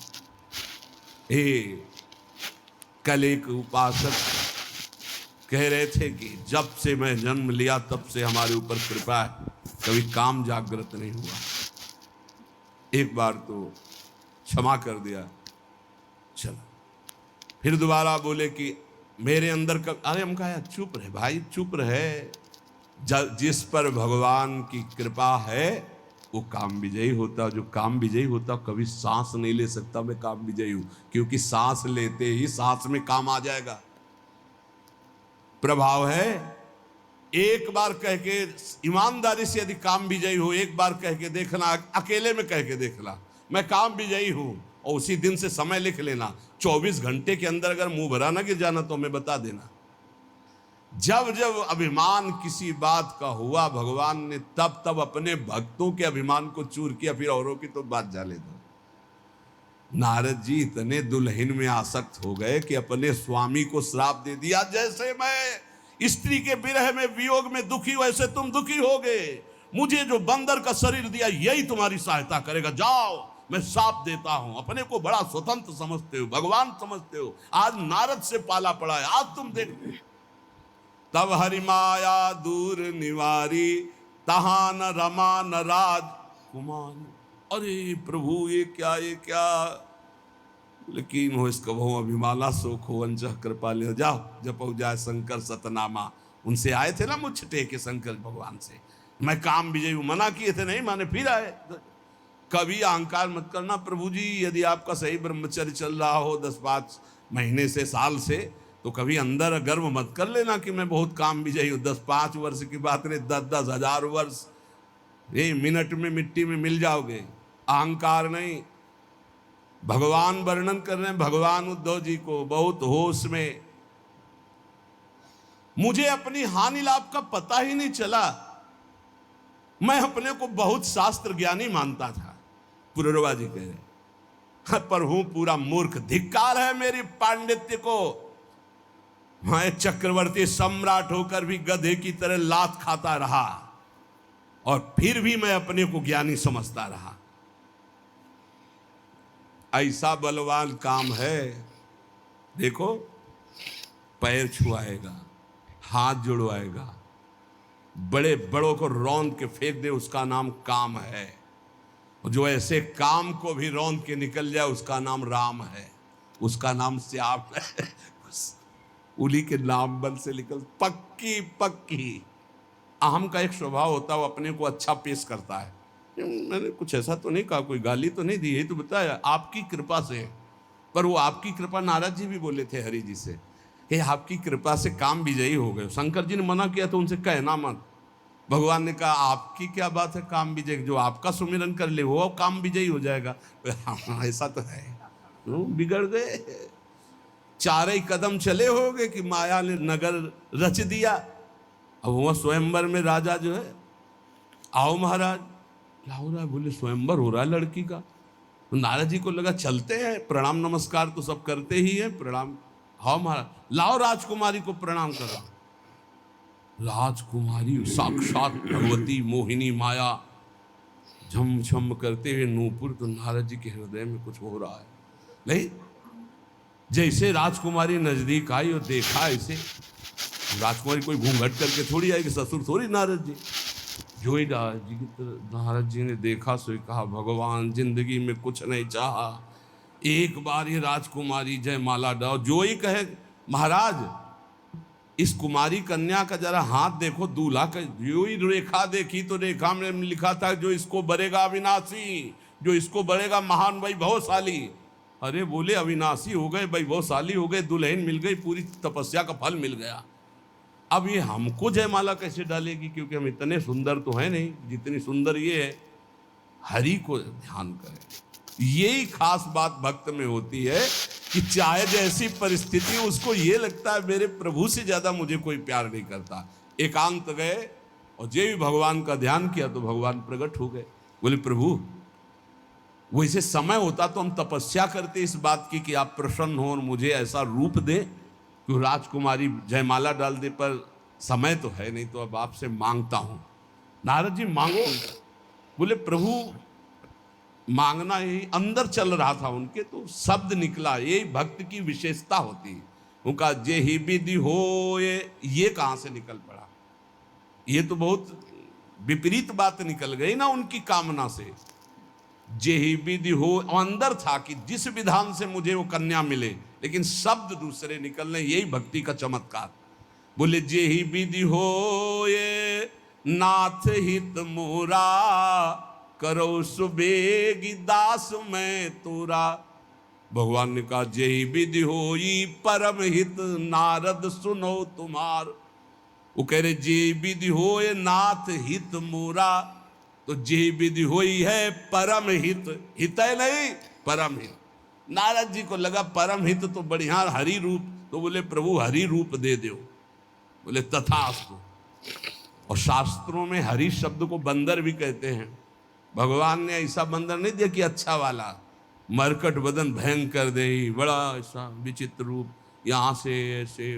कल एक उपासक कह रहे थे कि जब से मैं जन्म लिया तब से हमारे ऊपर कृपा है, कभी काम जागृत नहीं हुआ। एक बार तो क्षमा कर दिया, चलो। फिर दोबारा बोले कि मेरे अंदर का, अरे हम कहा चुप रहे भाई, चुप रहे। जिस पर भगवान की कृपा है वो काम विजयी होता। जो काम विजयी होता कभी सांस नहीं ले सकता मैं काम विजयी हूं, क्योंकि सांस लेते ही सांस में काम आ जाएगा। प्रभाव है। एक बार कह के ईमानदारी से यदि काम विजयी हो, एक बार कह के देखना, अकेले में कह के देखना मैं काम विजयी हूं, और उसी दिन से समय लिख लेना। 24 घंटे के अंदर अगर मुंह भरा ना गिर जाना तो हमें बता देना। जब जब अभिमान किसी बात का हुआ, भगवान ने तब तब अपने भक्तों के अभिमान को चूर किया, फिर औरों की तो बात जाने दो। नारद जी इतने दुल्हन में आसक्त हो गए कि अपने स्वामी को श्राप दे दिया, जैसे मैं स्त्री के विरह में, वियोग में दुखी वैसे तुम दुखी होगे। मुझे जो बंदर का शरीर दिया यही तुम्हारी सहायता करेगा, जाओ मैं श्राप देता हूं। अपने को बड़ा स्वतंत्र समझते हो, भगवान समझते हो, आज नारद से पाला पड़ा है, आज तुम देखो। तब हरि माया दूर निवारी, तहां न रमा न राज कुमान। अरे प्रभु ये क्या, ये क्या। लेकिन हो इसका बहु अभिमाना सुख हो, अंजह कृपा ले, जाओ जपो जाए शंकर सतनामा, उनसे आए थे ना मुझ टेके शंकर भगवान से, मैं काम विजयी हूं, मना किए थे नहीं माने, फिर आए। कभी अहंकार मत करना प्रभु जी, यदि आपका सही ब्रह्मचर्य चल रहा हो 10-5 महीने से, साल से, तो कभी अंदर गर्व मत कर लेना कि मैं बहुत काम विजयी हूं। 10-5 वर्ष की बात नहीं, 10-10 हजार वर्ष, ये मिनट में मिट्टी में मिल जाओगे। अहंकार नहीं। भगवान वर्णन कर रहे हैं भगवान उद्धव जी को बहुत होश में, मुझे अपनी हानि लाभ का पता ही नहीं चला, मैं अपने को बहुत शास्त्र ज्ञानी मानता था। पुररवा जी कह रहे पर हूं पूरा मूर्ख, धिक्कार है मेरी पांडित्य को, मैं चक्रवर्ती सम्राट होकर भी गधे की तरह लात खाता रहा और फिर भी मैं अपने को ज्ञानी समझता रहा। ऐसा बलवान काम है, देखो पैर छुआएगा, हाथ जुड़वाएगा, बड़े बड़ों को रौंद के फेंक दे, उसका नाम काम है। जो ऐसे काम को भी रौंद के निकल जाए उसका नाम राम है, उसका नाम श्याम है। उन्हीं के नाम बल से निकल पक्की पक्की। अहम का एक स्वभाव होता है, वो अपने को अच्छा पेश करता है। मैंने कुछ ऐसा तो नहीं कहा, कोई गाली तो नहीं दी, ये तो बताया आपकी कृपा से। पर वो आपकी कृपा नारद जी भी बोले थे हरि जी से, हे आपकी कृपा से काम विजयी हो गए। शंकर जी ने मना किया तो उनसे कहना मत। भगवान ने कहा आपकी क्या बात है काम विजय, जो आपका सुमिरन कर ले वो काम विजयी हो जाएगा। हाँ ऐसा तो है, बिगड़ गए। 4 ही कदम चले हो गए कि माया ने नगर रच दिया। अब वह स्वयंवर में राजा जो है, आओ महाराज क्या हो रहा है, बोले स्वयंवर हो रहा है लड़की का। तो नारद जी को लगा चलते हैं, प्रणाम नमस्कार तो सब करते ही है, प्रणाम, हाँ महाराज लाओ राजकुमारी को प्रणाम करो। राजकुमारी साक्षात भगवती मोहिनी माया झम झम करते हुए नूपुर, तो नारद जी के हृदय में कुछ हो रहा है। नहीं, जैसे राजकुमारी नजदीक आई और देखा, ऐसे राजकुमारी कोई घूंघट करके थोड़ी आएगी, ससुर थोड़ी नारद जी। जो ही नारद जी ने देखा सो कहा भगवान जिंदगी में कुछ नहीं चाहा, एक बार ये राजकुमारी जयमाला डालो। जो ही कहे महाराज इस कुमारी कन्या का जरा हाथ देखो, दूल्हा का जो ही रेखा देखी तो रेखा में लिखा था जो इसको बरेगा अविनाशी, जो इसको बरेगा महान वैभवशाली। अरे बोले अविनाशी हो गए, वैभवशाली हो गए, दुल्हन मिल गई, पूरी तपस्या का फल मिल गया। अब ये हमको जयमाला कैसे डालेगी, क्योंकि हम इतने सुंदर तो है नहीं जितनी सुंदर ये है। हरि को ध्यान करें, यही खास बात भक्त में होती है कि चाहे जैसी परिस्थिति उसको ये लगता है मेरे प्रभु से ज्यादा मुझे कोई प्यार नहीं करता। एकांत गए और जे भी भगवान का ध्यान किया तो भगवान प्रकट हो गए। बोले प्रभु वैसे समय होता तो हम तपस्या करते इस बात की कि आप प्रसन्न हो और मुझे ऐसा रूप दे कि राजकुमारी जयमाला डाल दे, पर समय तो है नहीं, तो अब आपसे मांगता हूं। नारद जी मांगो। बोले प्रभु मांगना ही अंदर चल रहा था उनके, तो शब्द निकला, यही भक्त की विशेषता होती है। उनका जे ही विधि हो ये कहां से निकल पड़ा, ये तो बहुत विपरीत बात निकल गई ना उनकी कामना से। जे ही विधि हो अंदर था कि जिस विधान से मुझे वो कन्या मिले, लेकिन शब्द दूसरे निकलने, यही भक्ति का चमत्कार। बोले जे ही विधि हो ये नाथ हित मोरा, करो सुबेगी दास मैं तोरा। भगवान ने कहा जे ही विधि होई परम हित नारद सुनो तुम्हार। वो कह रहे जे विधि होए नाथ हित मोरा, तो जे विधि होई है परम हित, हित है नहीं परम हित। नारद जी को लगा परम हित तो बढ़िया हरि रूप, तो बोले प्रभु हरि रूप दे दो। बोले तथास्तु। और शास्त्रों में हरि शब्द को बंदर भी कहते हैं। भगवान ने ऐसा बंदर नहीं दिया कि अच्छा वाला, मरकट बदन भयंकर दे, बड़ा ऐसा विचित्र रूप, यहाँ से ऐसे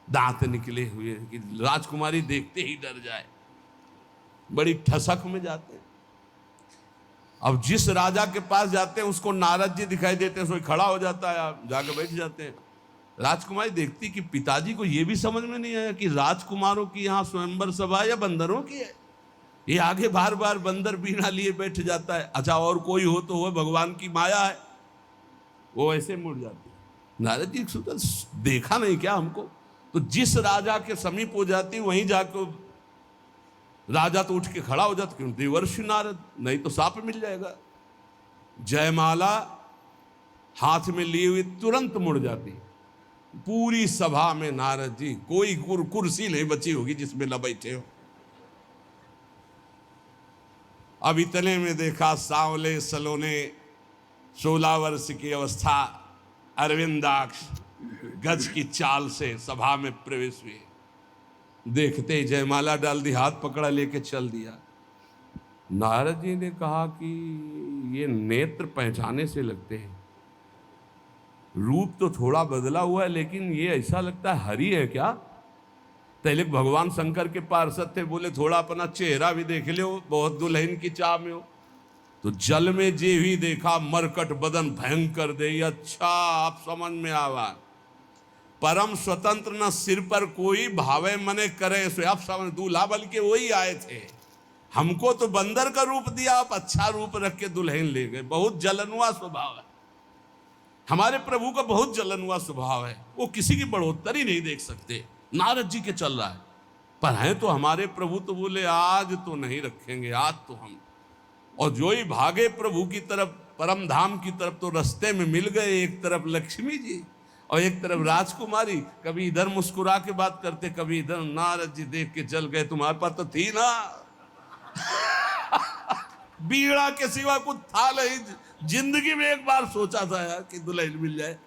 दांत निकले हुए कि राजकुमारी देखते ही डर जाए, बड़ी ठसक में जाते हैं। अब जिस राजा के पास जाते हैं उसको नारद जी दिखाई देते हैं, सोई खड़ा हो जाता है, आप जाके बैठ जाते हैं। राजकुमारी देखती कि पिताजी को यह भी समझ में नहीं आया कि राजकुमारों की यहाँ स्वयंवर सभा या बंदरों की है। ये आगे बार बार बंदर बीना लिए बैठ जाता है। अच्छा और कोई हो तो वो भगवान की माया है, वो ऐसे मुड़ जाती है। नारद जी देखा नहीं क्या हमको, तो जिस राजा के समीप हो जाती वहीं जाकर राजा तो उठ के खड़ा हो जाता, क्यों? देवर्षि नारद, नहीं तो साप मिल जाएगा। जयमाला हाथ में लिए हुए तुरंत मुड़ जाती। पूरी सभा में नारद जी, कोई कुर्सी नहीं बची होगी जिसमें न बैठे हो। अब इतने में देखा सांवले सलोने 16 वर्ष की अवस्था अरविंदाक्ष गज की चाल से सभा में प्रवेश हुए। देखते ही जयमाला डाल दी, हाथ पकड़ा, लेके चल दिया। नारद जी ने कहा कि ये नेत्र पहचाने से लगते हैं, रूप तो थोड़ा बदला हुआ है, लेकिन ये ऐसा लगता है हरि है क्या? पहले भगवान शंकर के पार्षद थे, बोले थोड़ा अपना चेहरा भी देख लो, बहुत दुल्हन की चाह में हो। तो जल में जे भी देखा मरकट बदन भयंकर दे। अच्छा, आप समझ में आवा, परम स्वतंत्र न सिर पर कोई भावे मने करे सो। आप समझ, दूल्हा बल्कि वही आए थे, हमको तो बंदर का रूप दिया, आप अच्छा रूप रख के दुल्हन ले गए। बहुत जलनुआ स्वभाव है हमारे प्रभु का, बहुत जलनुआ स्वभाव है। वो किसी की बढ़ोतरी नहीं देख सकते। नारद जी के चल रहा है, पर हैं तो हमारे प्रभु। तो बोले आज तो नहीं रखेंगे, आज तो हम। और जो ही भागे प्रभु की तरफ, परम धाम की तरफ, तो रास्ते में मिल गए, एक तरफ लक्ष्मी जी और एक तरफ राजकुमारी। कभी इधर मुस्कुरा के बात करते, कभी इधर। नारद जी देख के चल गए, तुम्हारे पास तो थी ना बीड़ा के सिवा कुछ था नहीं। जिंदगी में एक बार सोचा था यार कि दुल्हन मिल जाए,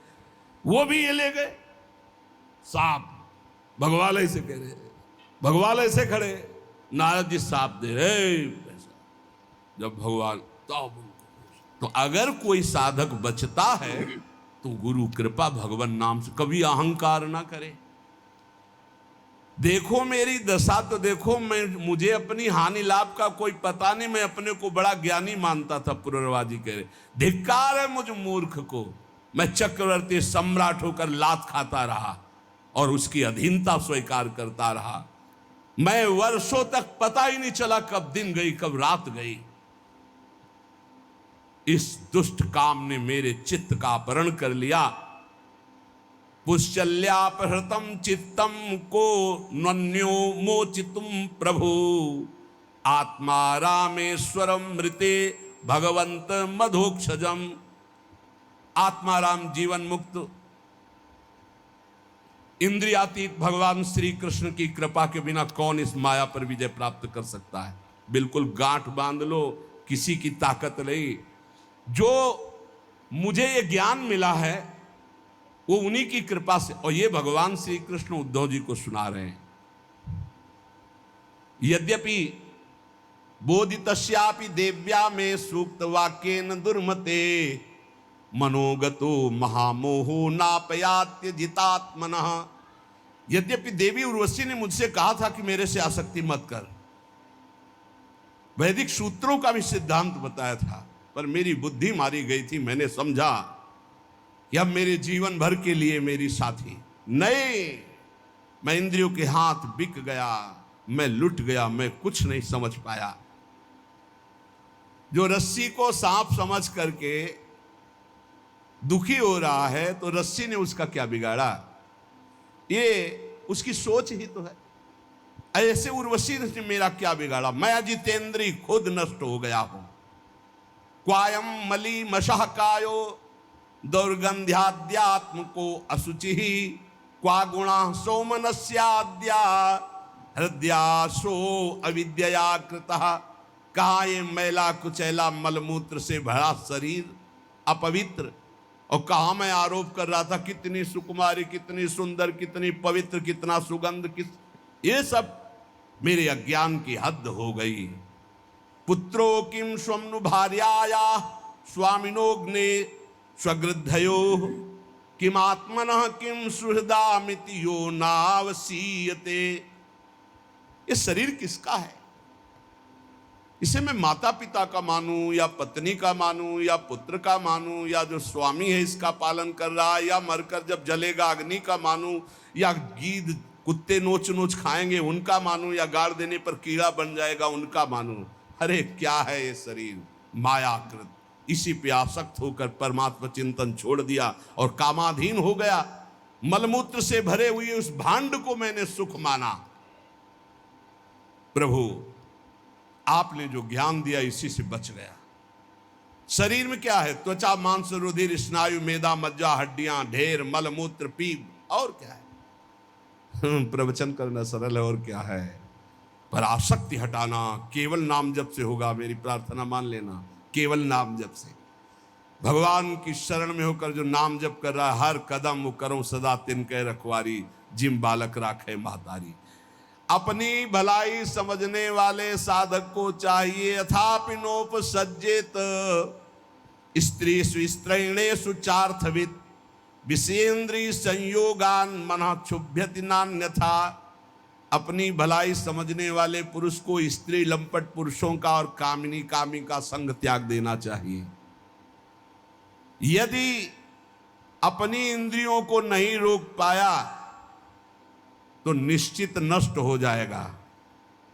वो भी ये ले गए। सांप भगवालय से कह रहे, भगवालय से खड़े, नारद जी सांप दे रहे पैसा। जब भगवान तो अगर कोई साधक बचता है तो गुरु कृपा भगवान नाम से कभी अहंकार ना करे। देखो मेरी दशा तो देखो, मुझे अपनी हानि लाभ का कोई पता नहीं, मैं अपने को बड़ा ज्ञानी मानता था। पुररवाजी कह रहे, धिक्कार है मुझ मूर्ख को, मैं चक्रवर्ती सम्राट होकर लात खाता रहा और उसकी अधीनता स्वीकार करता रहा। मैं वर्षों तक पता ही नहीं चला कब दिन गई कब रात गई। इस दुष्ट काम ने मेरे चित्त का अपहरण कर लिया। पुष्चल्यापहृतम चित्तम को नन्यो मोचितुम प्रभु, आत्मा रामेश्वरम मृते भगवंत मधोक्षजम। आत्माराम जीवन मुक्त इंद्रियातीत भगवान श्री कृष्ण की कृपा के बिना कौन इस माया पर विजय प्राप्त कर सकता है? बिल्कुल गांठ बांध लो, किसी की ताकत नहीं। जो मुझे ये ज्ञान मिला है वो उन्हीं की कृपा से। और ये भगवान श्री कृष्ण उद्धव जी को सुना रहे हैं। यद्यपि बोधितस्यापि देव्या में सूक्त वाक्येन दुर्मते, मनोगतो महामोहो नापयात्य जितात्मनः। यद्यपि देवी उर्वशी ने मुझसे कहा था कि मेरे से आसक्ति मत कर, वैदिक सूत्रों का भी सिद्धांत बताया था, पर मेरी बुद्धि मारी गई थी। मैंने समझा कि अब मेरे जीवन भर के लिए मेरी साथी नहीं। मैं इंद्रियों के हाथ बिक गया, मैं लुट गया, मैं कुछ नहीं समझ पाया। जो रस्सी को सांप समझ करके दुखी हो रहा है, तो रस्सी ने उसका क्या बिगाड़ा? ये उसकी सोच ही तो है। ऐसे उर्वशी ने मेरा क्या बिगाड़ा? मैं अजितेंद्री खुद नष्ट हो गया हूं। क्वायम मली मशह कायो दौर्गंध्याद्यात्म को असुचि, क्वा गुणा सोमनस्याद्या हृदयासो अविद्या कृतः। कहा ये मैला कुचैला मलमूत्र से भरा शरीर अपवित्र, और कहा मैं आरोप कर रहा था कितनी सुकुमारी, कितनी सुंदर, कितनी पवित्र, कितना सुगंध, किस ये सब मेरे अज्ञान की हद हो गई। पुत्रो किम स्वम्नु भार्याया स्वामिनोग्ने स्वगृद्धयो, किम आत्मनः किम सुहृदामिति यो नावसीयते। ये शरीर किसका है? इसे मैं माता पिता का मानूं या पत्नी का मानूं या पुत्र का मानूं, या जो स्वामी है इसका पालन कर रहा है, या मरकर जब जलेगा अग्नि का मानूं, या गीद कुत्ते नोच नोच खाएंगे उनका मानूं, या गाड़ देने पर कीड़ा बन जाएगा उनका मानूं। अरे क्या है ये शरीर? मायाकृत। इसी पे आसक्त होकर परमात्मा चिंतन छोड़ दिया और कामाधीन हो गया। मलमूत्र से भरे हुए उस भांड को मैंने सुख माना। प्रभु आपने जो ज्ञान दिया इसी से बच गया। शरीर में क्या है? त्वचा, मांस, रुधिर, स्नायु, मेदा, मज्जा, हड्डियां, ढेर, मलमूत्र, पीप, और क्या है? प्रवचन करना सरल है, और क्या है? पर आसक्ति हटाना केवल नाम जप से होगा। मेरी प्रार्थना मान लेना, केवल नाम जप से। भगवान की शरण में होकर जो नाम जप कर रहा है, हर कदम वो करो सदा तिनके रखवारी, जिम बालक राखे महतारी। अपनी भलाई समझने वाले साधक को चाहिए अथापि नोपसज्जेत स्त्री स्त्रैणेषु चार्थविद विषेन्द्रिय संयोगान मनः क्षुभ्यति नान्यथा। अपनी भलाई समझने वाले पुरुष को स्त्री लंपट पुरुषों का और कामिनी कामी का संग त्याग देना चाहिए। यदि अपनी इंद्रियों को नहीं रोक पाया तो निश्चित नष्ट हो जाएगा,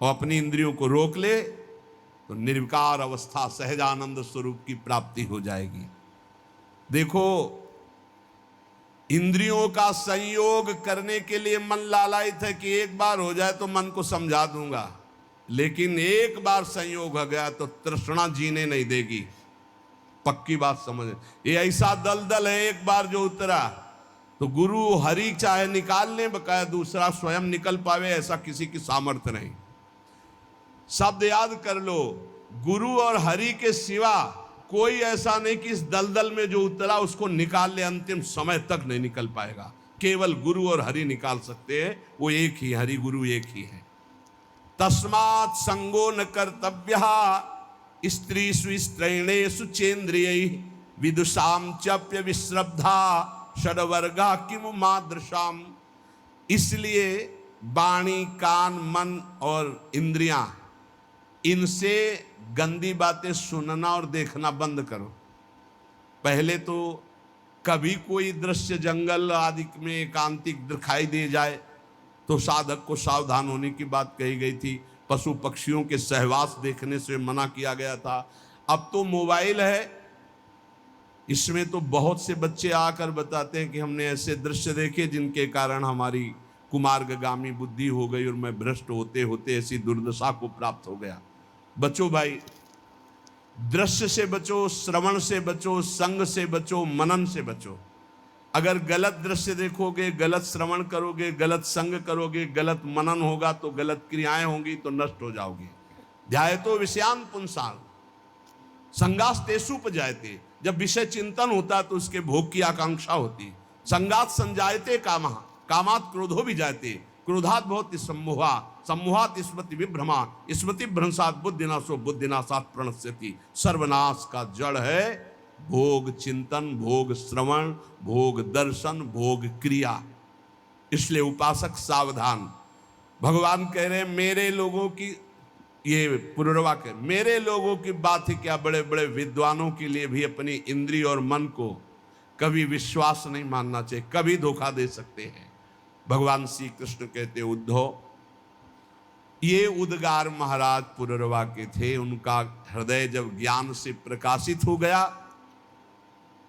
और अपनी इंद्रियों को रोक ले तो निर्विकार अवस्था सहजानंद स्वरूप की प्राप्ति हो जाएगी। देखो, इंद्रियों का संयोग करने के लिए मन लालायित है कि एक बार हो जाए तो मन को समझा दूंगा, लेकिन एक बार संयोग हो गया तो तृष्णा जीने नहीं देगी। पक्की बात समझ। ये ऐसा दलदल है, एक बार जो उतरा तो गुरु हरि चाहे निकाल ले, बकाया दूसरा स्वयं निकल पावे ऐसा किसी की सामर्थ्य नहीं। शब्द याद कर लो, गुरु और हरि के सिवा कोई ऐसा नहीं कि इस दलदल में जो उतरा उसको निकाल ले, अंतिम समय तक नहीं निकल पाएगा। केवल गुरु और हरि निकाल सकते हैं, वो एक ही, हरि गुरु एक ही है। तस्मात् संगो न कर्तव्य स्त्रीषु स्त्रैणेषु चेन्द्रियै विदुषाम चप्य विश्रब्धा षड्वर्गा किमु मादृशाम। इसलिए वाणी, कान, मन और इंद्रियां, इनसे गंदी बातें सुनना और देखना बंद करो। पहले तो कभी कोई दृश्य जंगल आदि में एकांतिक दिखाई दे जाए तो साधक को सावधान होने की बात कही गई थी। पशु पक्षियों के सहवास देखने से मना किया गया था। अब तो मोबाइल है, इसमें तो बहुत से बच्चे आकर बताते हैं कि हमने ऐसे दृश्य देखे जिनके कारण हमारी कुमार्गगामी बुद्धि हो गई और मैं भ्रष्ट होते होते ऐसी दुर्दशा को प्राप्त हो गया। बचो भाई, दृश्य से बचो, श्रवण से बचो, संग से बचो, मनन से बचो। अगर गलत दृश्य देखोगे, गलत श्रवण करोगे, गलत संग करोगे, गलत मनन होगा तो गलत क्रियाएं होंगी तो नष्ट हो जाओगे। ध्यायतो विषयान पुंसान संगास्तेषुपजायते। जब विषय चिंतन होता तो उसके भोग की आकांक्षा होती। संगात संजायते कामः कामात क्रोधो भी जायते क्रोधात भवति सम्मोहा सम्मोहात स्मृति विभ्रमा स्मृति भ्रंशात बुद्धिनाशो बुद्धिनाशात प्रणश्यति। सर्वनाश का जड़ है भोग चिंतन, भोग श्रवण, भोग दर्शन, भोग क्रिया। इसलिए उपासक सावधान। भगवान कह रहे हैं मेरे लोगों की, ये पुनर्वाक्य, मेरे लोगों की बात ही क्या, बड़े बड़े विद्वानों के लिए भी अपनी इंद्रिय और मन को कभी विश्वास नहीं मानना चाहिए, कभी धोखा दे सकते हैं। भगवान श्री कृष्ण कहते उद्धव, ये उद्गार महाराज पुनर्वाक्य थे। उनका हृदय जब ज्ञान से प्रकाशित हो गया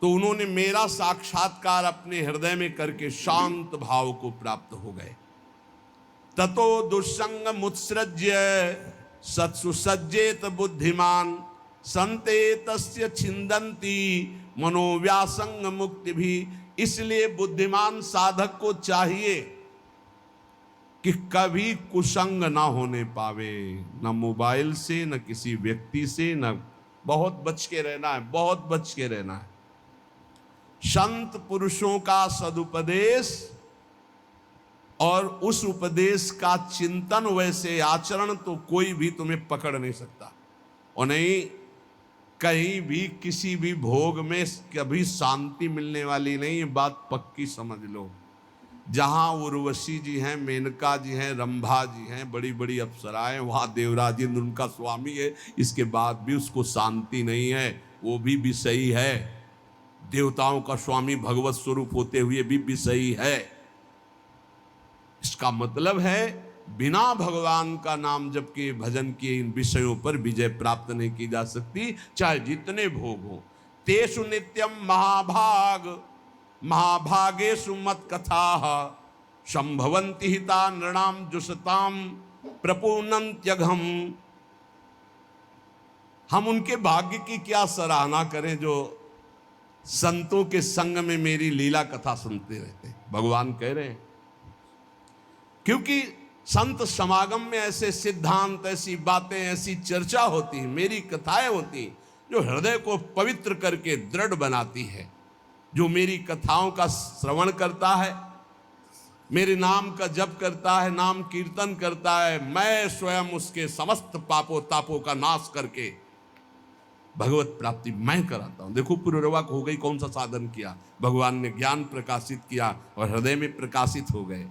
तो उन्होंने मेरा साक्षात्कार अपने हृदय में करके शांत भाव को प्राप्त हो गए। ततो दुस्संग मुत्सृज्य सत्सु सज्जेत बुद्धिमान संते तस्य छिंदंती मनोव्यासंग मुक्ति भी। इसलिए बुद्धिमान साधक को चाहिए कि कभी कुसंग ना होने पावे, न मोबाइल से, न किसी व्यक्ति से, न, बहुत बच के रहना है, बहुत बच के रहना है। संत पुरुषों का सदुपदेश और उस उपदेश का चिंतन, वैसे आचरण तो कोई भी तुम्हें पकड़ नहीं सकता। और नहीं, कहीं भी किसी भी भोग में कभी शांति मिलने वाली नहीं, ये बात पक्की समझ लो। जहां उर्वशी जी हैं, मेनका जी हैं, रंभा जी हैं, बड़ी बड़ी अप्सराएं, वहां देवराज इंद्र उनका स्वामी है, इसके बाद भी उसको शांति नहीं है, वो भी विषयी है। देवताओं का स्वामी भगवत स्वरूप होते हुए भी विषयी है। इसका मतलब है बिना भगवान का नाम जप के, भजन किए, इन विषयों पर विजय प्राप्त नहीं की जा सकती, चाहे जितने भोग हो। तेषु नित्यम महाभाग महाभागेषु मत कथा संभवंति हिता नृणाम जुषताम प्रपूर्णंत्यघम। हम उनके भाग्य की क्या सराहना करें जो संतों के संग में मेरी लीला कथा सुनते रहते। भगवान कह रहे हैं क्योंकि संत समागम में ऐसे सिद्धांत, ऐसी बातें, ऐसी चर्चा होती है, मेरी कथाएं होती जो हृदय को पवित्र करके दृढ़ बनाती है। जो मेरी कथाओं का श्रवण करता है, मेरे नाम का जप करता है, नाम कीर्तन करता है, मैं स्वयं उसके समस्त पापों तापों का नाश करके भगवत प्राप्ति मैं कराता हूं। देखो पूर्ववाक हो गई, कौन सा साधन किया, भगवान ने ज्ञान प्रकाशित किया और हृदय में प्रकाशित हो गए।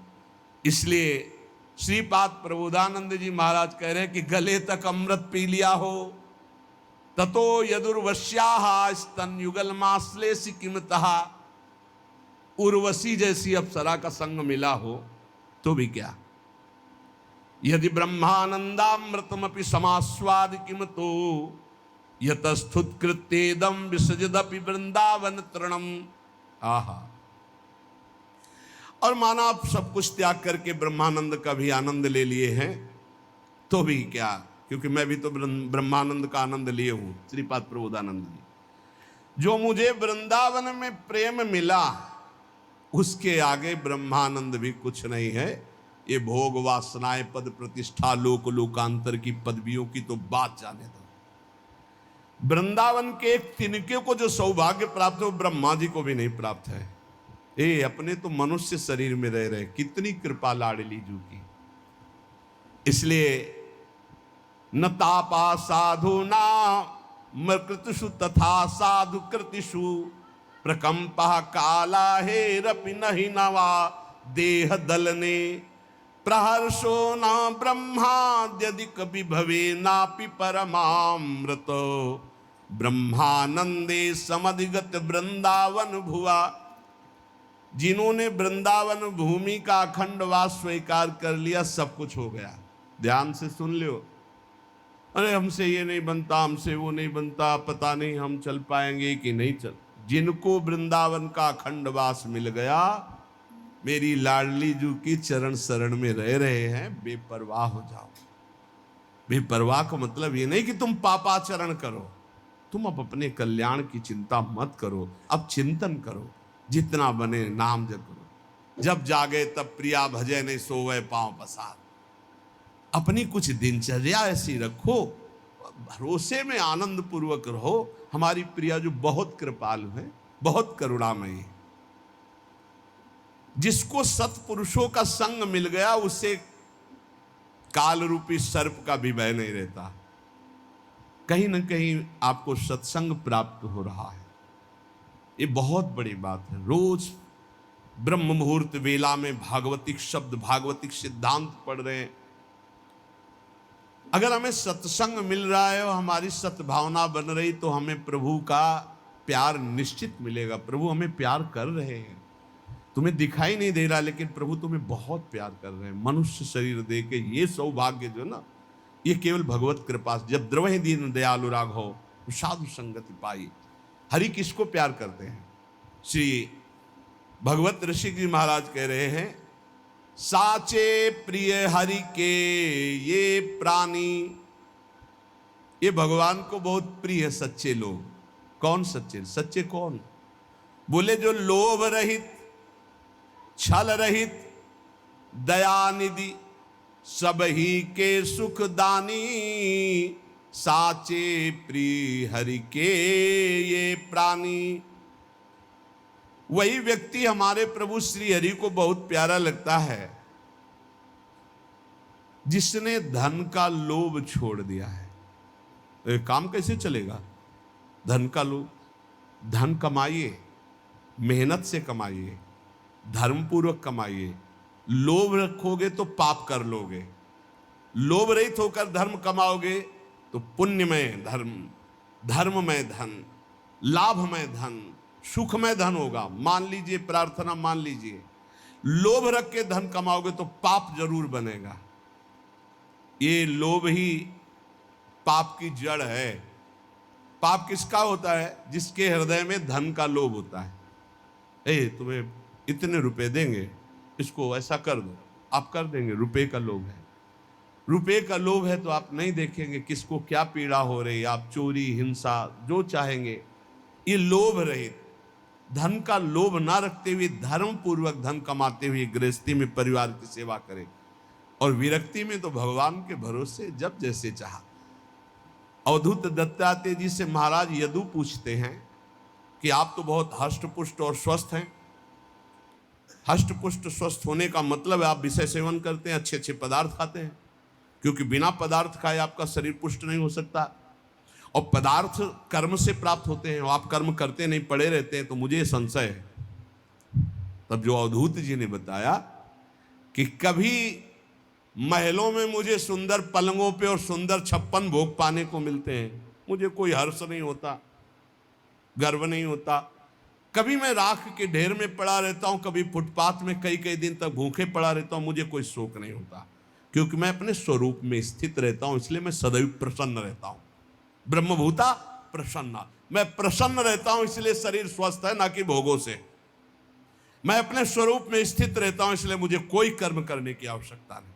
इसलिए श्रीपाद प्रबोधानंद जी महाराज कह रहे हैं कि गले तक अमृत पी लिया हो, ततो यदुर्वश्याः स्तन युगल माश्लेषि किमतः। उर्वशी जैसी अप्सरा का संग मिला हो तो भी क्या, यदि ब्रह्मानंदामृतमपि समास्वाद किमतो यतस्तुत कृत्येदम विसजदपि वृंदावन तृणम। आहा, और माना आप सब कुछ त्याग करके ब्रह्मानंद का भी आनंद ले लिए हैं तो भी क्या, क्योंकि मैं भी तो ब्रह्मानंद का आनंद लिए हूं। श्रीपाद प्रबोधानंद जी, जो मुझे वृंदावन में प्रेम मिला उसके आगे ब्रह्मानंद भी कुछ नहीं है। ये भोग वासनाएं, पद प्रतिष्ठा, लोक लोकांतर की पदवियों की तो बात जाने दो। वृंदावन के एक तिनके को जो सौभाग्य प्राप्त हो ब्रह्मा जी को भी नहीं प्राप्त है। ए अपने तो मनुष्य शरीर में रह रहे, कितनी कृपा लाडली जू की। इसलिए न तापा साधुना मृकृतिषु तथा साधु कृतिषु प्रकंपा काला हे रपि नहि नवा देह दलने प्रहर्षो न ब्रह्माद्यदि कवि भवे नापि परमामृत ब्रह्मानंदे समधिगत वृंदावन भुआ। जिन्होंने वृंदावन भूमि का अखंड वास स्वीकार कर लिया, सब कुछ हो गया। ध्यान से सुन लो, अरे हमसे ये नहीं बनता, हमसे वो नहीं बनता, पता नहीं हम चल पाएंगे कि नहीं चल। जिनको वृंदावन का अखंड वास मिल गया, मेरी लाडली जू की चरण शरण में रह रहे हैं, बेपरवाह हो जाओ। बेपरवाह का मतलब ये नहीं कि तुम पापाचरण करो, तुम अब अपने कल्याण की चिंता मत करो, अब चिंतन करो, जितना बने नाम जप करो। जब जागे तब प्रिया भजे नहीं सोवे पांव पसार। अपनी कुछ दिनचर्या ऐसी रखो, भरोसे में आनंद पूर्वक रहो। हमारी प्रिया जो बहुत कृपालु है, बहुत करुणामयी है। जिसको सत्पुरुषों का संग मिल गया उसे काल रूपी सर्प का भी भय नहीं रहता। कहीं ना कहीं आपको सत्संग प्राप्त हो रहा है, ये बहुत बड़ी बात है। रोज ब्रह्म मुहूर्त वेला में भागवतिक शब्द, भागवतिक सिद्धांत पढ़ रहे हैं। अगर हमें सत्संग मिल रहा है और हमारी सद्भावना बन रही तो हमें प्रभु का प्यार निश्चित मिलेगा। प्रभु हमें प्यार कर रहे हैं, तुम्हें दिखाई नहीं दे रहा लेकिन प्रभु तुम्हें बहुत प्यार कर रहे हैं। मनुष्य शरीर दे के ये सौभाग्य जो ना, ये केवल भगवत कृपा। जब द्रवहि दीन दयालु राघव साधु संगति पाई। हरि किसको प्यार करते हैं? श्री भगवत ऋषि जी महाराज कह रहे हैं, साचे प्रिय हरि के ये प्राणी। ये भगवान को बहुत प्रिय है सच्चे लोग। कौन सच्चे? सच्चे कौन? बोले जो लोभ रहित, छल रहित, दयानिधि, सब ही के सुखदानी। साचे प्रिय हरि के ये प्राणी। वही व्यक्ति हमारे प्रभु श्री हरि को बहुत प्यारा लगता है जिसने धन का लोभ छोड़ दिया है। तो काम कैसे चलेगा? धन का लोभ। धन कमाइए, मेहनत से कमाइए, धर्मपूर्वक कमाइए। लोभ रखोगे तो पाप कर लोगे, लोभ रहित होकर धर्म कमाओगे तो पुण्यमय धर्म, धर्ममय धन, लाभमय धन, सुखमय धन होगा। मान लीजिए, प्रार्थना मान लीजिए, लोभ रख के धन कमाओगे तो पाप जरूर बनेगा। ये लोभ ही पाप की जड़ है। पाप किसका होता है? जिसके हृदय में धन का लोभ होता है। तुम्हें इतने रुपए देंगे, इसको ऐसा कर दो, आप कर देंगे। रुपए का लोभ है। रुपए का लोभ है तो आप नहीं देखेंगे किसको क्या पीड़ा हो रही, आप चोरी हिंसा जो चाहेंगे। ये लोभ रहित, धन का लोभ ना रखते हुए धर्म पूर्वक धन कमाते हुए गृहस्थी में परिवार की सेवा करें, और विरक्ति में तो भगवान के भरोसे जब जैसे चाहा। अवधूत दत्तात्रेय जी से महाराज यदु पूछते हैं कि आप तो बहुत हष्ट पुष्ट और स्वस्थ हैं। हष्ट पुष्ट स्वस्थ होने का मतलब है आप विषय सेवन करते हैं, अच्छे अच्छे पदार्थ खाते हैं, क्योंकि बिना पदार्थ खाए आपका शरीर पुष्ट नहीं हो सकता। और पदार्थ कर्म से प्राप्त होते हैं, और आप कर्म करते नहीं, पड़े रहते हैं, तो मुझे संशय है। तब जो अवधूत जी ने बताया कि कभी महलों में मुझे सुंदर पलंगों पे और सुंदर 56 भोग पाने को मिलते हैं, मुझे कोई हर्ष नहीं होता, गर्व नहीं होता। कभी मैं राख के ढेर में पड़ा रहता हूं, कभी फुटपाथ में कई कई दिन तक भूखे पड़ा रहता हूं, मुझे कोई शोक नहीं होता, क्योंकि मैं अपने स्वरूप में स्थित रहता हूं। इसलिए मैं सदैव प्रसन्न रहता हूं। ब्रह्मभूता प्रसन्ना, मैं प्रसन्न रहता हूं, इसलिए शरीर स्वस्थ है, ना कि भोगों से। मैं अपने स्वरूप में स्थित रहता हूं, इसलिए मुझे कोई कर्म करने की आवश्यकता नहीं।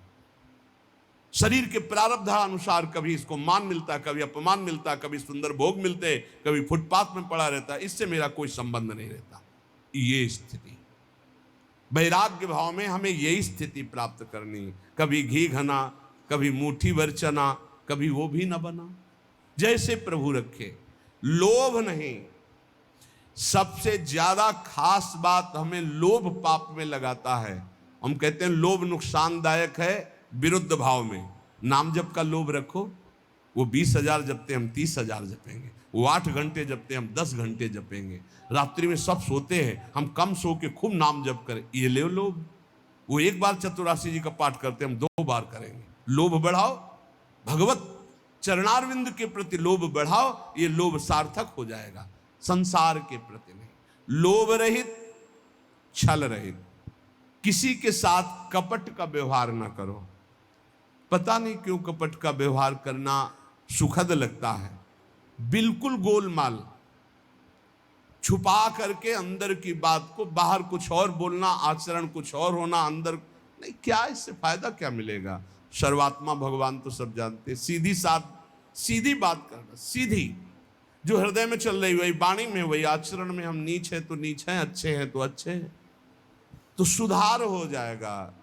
शरीर के प्रारब्ध अनुसार कभी इसको मान मिलता, कभी अपमान मिलता, कभी सुंदर भोग मिलते, कभी फुटपाथ में पड़ा रहता, इससे मेरा कोई संबंध नहीं रहता। ये स्थिति, वैराग्य भाव में हमें यही स्थिति प्राप्त करनी। कभी घी घना, कभी मुट्ठी भर चना, कभी वो भी न बना, जैसे प्रभु रखे। लोभ नहीं। सबसे ज्यादा खास बात हमें लोभ पाप में लगाता है। हम कहते हैं लोभ नुकसानदायक है विरुद्ध भाव में। नाम जप का लोभ रखो, वो 20,000 जपते हम 30,000 जपेंगे, वो 8 घंटे जपते हम 10 घंटे जपेंगे, रात्रि में सब सोते हैं हम कम सो के खूब नाम जप करें, ये ले लोभ। वो एक बार चतुरासी जी का पाठ करते हम 2 बार करेंगे। लोभ बढ़ाओ, भगवत चरणारविंद के प्रति लोभ बढ़ाओ, ये लोभ सार्थक हो जाएगा। संसार के प्रति नहीं। लोभ रहित, छल रहित, किसी के साथ कपट का व्यवहार ना करो। पता नहीं क्यों कपट का व्यवहार करना सुखद लगता है। बिल्कुल गोलमाल, छुपा करके अंदर की बात को बाहर कुछ और बोलना, आचरण कुछ और होना, अंदर नहीं। क्या इससे फायदा क्या मिलेगा? सर्वात्मा भगवान तो सब जानते। सीधी बात करना, सीधी जो हृदय में चल रही वही वाणी में, वही आचरण में। हम नीच है तो नीच है, अच्छे हैं तो अच्छे हैं, तो सुधार हो जाएगा।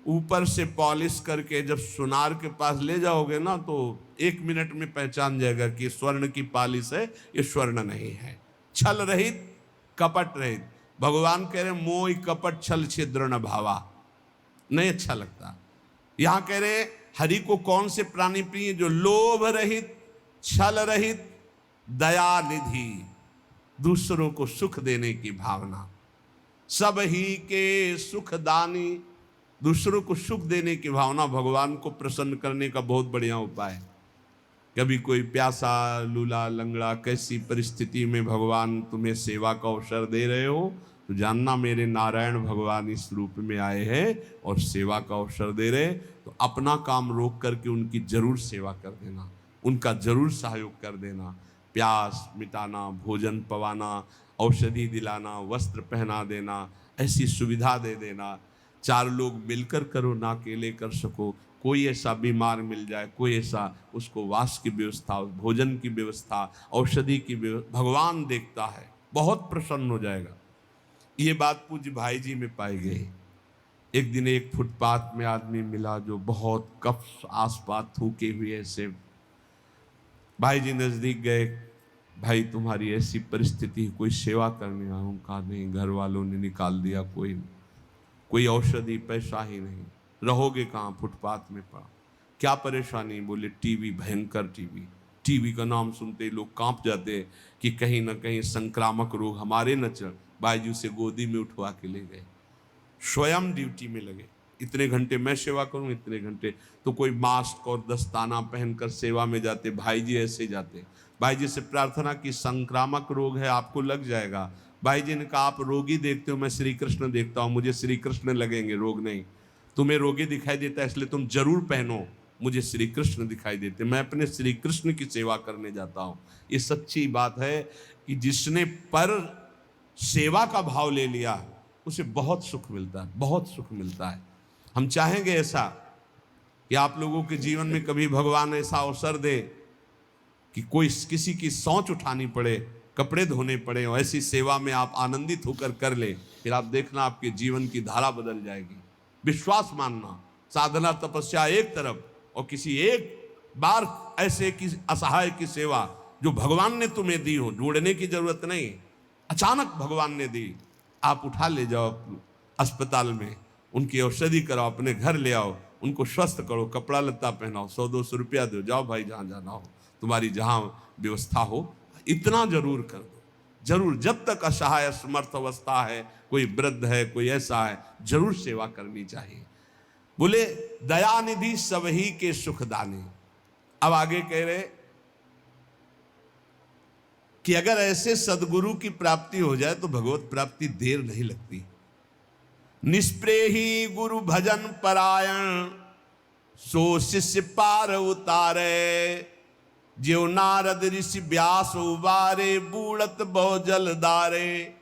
ऊपर से पॉलिश करके जब सुनार के पास ले जाओगे ना, तो 1 मिनट में पहचान जाएगा कि स्वर्ण की पॉलिश है, ये स्वर्ण नहीं है। छल रहित, कपट रहित। भगवान कह रहे मोह कपट छल छिद्र न भावा, नहीं अच्छा लगता। यहां कह रहे हरि को कौन से प्राणी प्रिय? जो लोभ रहित, छल रहित, दया निधि, दूसरों को सुख देने की भावना। सब ही के सुखदानी, दूसरों को सुख देने की भावना भगवान को प्रसन्न करने का बहुत बढ़िया उपाय है। कभी कोई प्यासा, लूला, लंगड़ा, कैसी परिस्थिति में भगवान तुम्हें सेवा का अवसर दे रहे हो, तो जानना मेरे नारायण भगवान इस रूप में आए हैं और सेवा का अवसर दे रहे। तो अपना काम रोक करके उनकी जरूर सेवा कर देना, उनका जरूर सहयोग कर देना। प्यास मिटाना, भोजन पवाना, औषधि दिलाना, वस्त्र पहना देना, ऐसी सुविधा दे देना। 4 लोग मिलकर करो, ना अकेले कर सको। कोई ऐसा बीमार मिल जाए, कोई ऐसा, उसको वास की व्यवस्था, भोजन की व्यवस्था, औषधि की व्यवस्था भगवान देखता है, बहुत प्रसन्न हो जाएगा। ये बात पूज्य भाई जी में पाई गई। एक दिन एक फुटपाथ में आदमी मिला जो बहुत कफ आसपास थूके हुए ऐसे। भाई जी नजदीक गए, भाई तुम्हारी ऐसी परिस्थिति, कोई सेवा करने आया हूँ। कहा नहीं, घर वालों ने निकाल दिया, कोई औषधि, पैसा ही नहीं, रहोगे कहाँ? फुटपाथ में पड़ा। क्या परेशानी? बोले टीवी, भयंकर टीवी। टीवी का नाम सुनते ही लोग कांप जाते कि कहीं ना कहीं संक्रामक रोग हमारे न चल। बाईजू से गोदी में उठवा के ले गए, स्वयं ड्यूटी में लगे। इतने घंटे मैं सेवा करूं, इतने घंटे। तो कोई मास्क और दस्ताना पहनकर सेवा में जाते, भाई जी ऐसे जाते। भाई जी से प्रार्थना की, संक्रामक रोग है, आपको लग जाएगा। भाई जी ने कहा आप रोगी देखते हो, मैं श्री कृष्ण देखता हूँ, मुझे श्री कृष्ण लगेंगे, रोग नहीं। तुम्हें रोगी दिखाई देता है इसलिए तुम जरूर पहनो, मुझे श्री कृष्ण दिखाई देते, मैं अपने श्री कृष्ण की सेवा करने जाता हूँ। ये सच्ची बात है कि जिसने पर सेवा का भाव ले लिया, उसे बहुत सुख मिलता है, बहुत सुख मिलता है। हम चाहेंगे ऐसा कि आप लोगों के जीवन में कभी भगवान ऐसा अवसर दे कि कोई किसी की सोच उठानी पड़े, कपड़े धोने पड़े, और ऐसी सेवा में आप आनंदित होकर कर ले, फिर आप देखना आपके जीवन की धारा बदल जाएगी। विश्वास मानना, साधना तपस्या एक तरफ, और किसी एक बार ऐसे की असहाय की सेवा जो भगवान ने तुम्हें दी हो, ढूंढने की जरूरत नहीं, अचानक भगवान ने दी, आप उठा ले जाओ अस्पताल में, उनकी औषधि कराओ, अपने घर ले आओ, उनको स्वस्थ करो, कपड़ा लत्ता पहनाओ, 100-200 रुपया दो, जाओ भाई जहाँ जाना हो, तुम्हारी जहाँ व्यवस्था हो, इतना जरूर कर दो, जरूर। जब तक असहाय असमर्थ अवस्था है, कोई वृद्ध है, कोई ऐसा है, जरूर सेवा करनी चाहिए। बोले दयानिधि सबही के सुखदानी। अब आगे कह रहे कि अगर ऐसे सदगुरु की प्राप्ति हो जाए तो भगवत प्राप्ति देर नहीं लगती। निष्प्रेही गुरु भजन परायण, सो शिष्य पार उतारे, ज्यो नारद ऋषि व्यास उबारे, बूढ़त बहु जलधारे।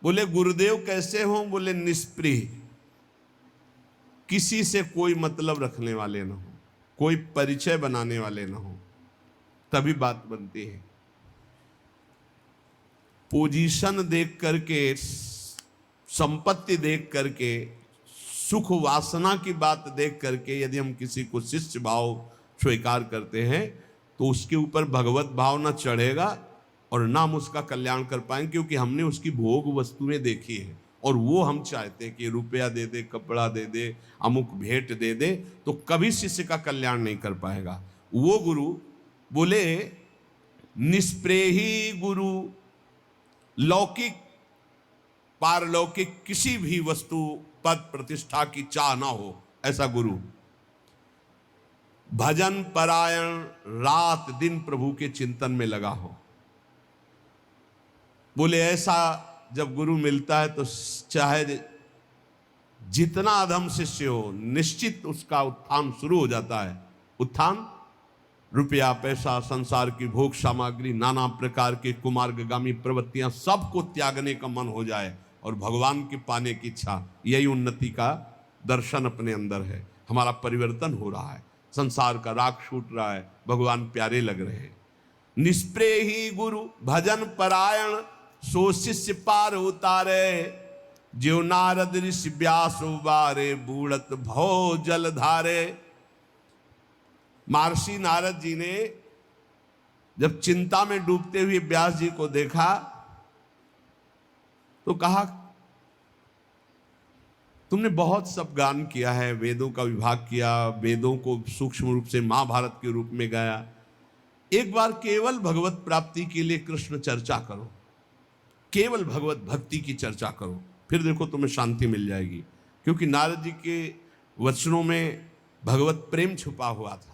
बोले गुरुदेव कैसे हो? बोले निष्प्रिय, किसी से कोई मतलब रखने वाले ना हो, कोई परिचय बनाने वाले ना हो, तभी बात बनती है। पोजीशन देख करके, संपत्ति देख करके, सुख वासना की बात देख करके यदि हम किसी को शिष्य भाव स्वीकार करते हैं तो उसके ऊपर भगवत भाव न चढ़ेगा और ना हम उसका कल्याण कर पाएंगे, क्योंकि हमने उसकी भोग वस्तुएं देखी हैं और वो हम चाहते हैं कि रुपया दे दे, कपड़ा दे दे, अमुक भेंट दे दे, तो कभी शिष्य का कल्याण नहीं कर पाएगा वो गुरु। बोले निष्प्रेही गुरु, लौकिक पारलौकिक किसी भी वस्तु पद प्रतिष्ठा की चाह ना हो, ऐसा गुरु। भजन परायण, रात दिन प्रभु के चिंतन में लगा हो। बोले ऐसा जब गुरु मिलता है तो चाहे जितना अधम शिष्य हो, निश्चित उसका उत्थान शुरू हो जाता है। उत्थान, रुपया पैसा, संसार की भोग सामग्री, नाना प्रकार के कुमार्गगामी प्रवृत्तियां, सबको त्यागने का मन हो जाए और भगवान के पाने की इच्छा, यही उन्नति का दर्शन अपने अंदर है। हमारा परिवर्तन हो रहा है, संसार का राग छूट रहा है, भगवान प्यारे लग रहे हैं। निष्प्रेही गुरु भजन परायण, सो शिष्य पार उतारे, ज्यो नारद ऋषि व्यास उबारे, बूढ़त भौ जल धारे। महर्षि नारद जी ने जब चिंता में डूबते हुए व्यास जी को देखा तो कहा तुमने बहुत सब गान किया है, वेदों का विभाग किया, वेदों को सूक्ष्म रूप से महाभारत के रूप में गाया, एक बार केवल भगवत प्राप्ति के लिए कृष्ण चर्चा करो, केवल भगवत भक्ति की चर्चा करो, फिर देखो तुम्हें शांति मिल जाएगी। क्योंकि नारद जी के वचनों में भगवत प्रेम छुपा हुआ था।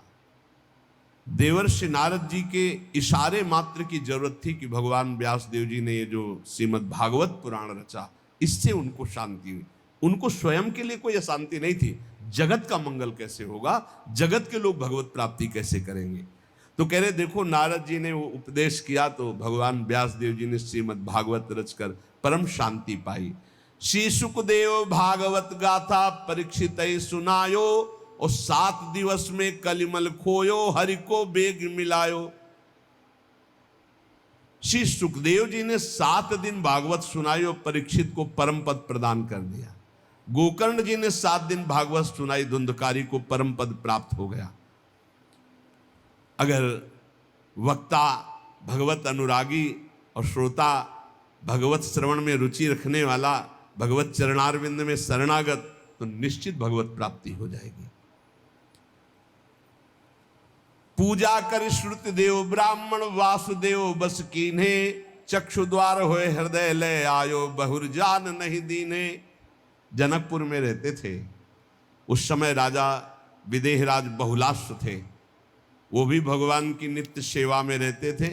देवर्षि नारद जी के इशारे मात्र की जरूरत थी कि भगवान व्यास देव जी ने ये जो श्रीमद् भागवत पुराण रचा, इससे उनको शांति हुई। उनको स्वयं के लिए कोई अशांति नहीं थी, जगत का मंगल कैसे होगा, जगत के लोग भगवत प्राप्ति कैसे करेंगे। तो कह रहे देखो नारद जी ने वो उपदेश किया तो भगवान व्यास देव जी ने श्रीमद् भागवत रचकर परम शांति पाई। श्री सुखदेव भागवत गाथा परीक्षित सुनायो, और 7 दिवस में कलिमल खोयो, हरि को बेग मिलायो। श्री सुखदेव जी ने 7 दिन भागवत सुनाई और परीक्षित को परम पद प्रदान कर दिया। गोकर्ण जी ने 7 दिन भागवत सुनाई, धुंधकारी को परम पद प्राप्त हो गया। अगर वक्ता भगवत अनुरागी और श्रोता भगवत श्रवण में रुचि रखने वाला, भगवत चरणारविंद में शरणागत, तो निश्चित भगवत प्राप्ति हो जाएगी। पूजा कर श्रुति देव ब्राह्मण, वासुदेव बस कीन्हे, चक्षु द्वार होए हृदय लय आयो, बहुर जान नहीं दीने। जनकपुर में रहते थे उस समय, राजा विदेहराज बहुलास्व थे, वो भी भगवान की नित्य सेवा में रहते थे।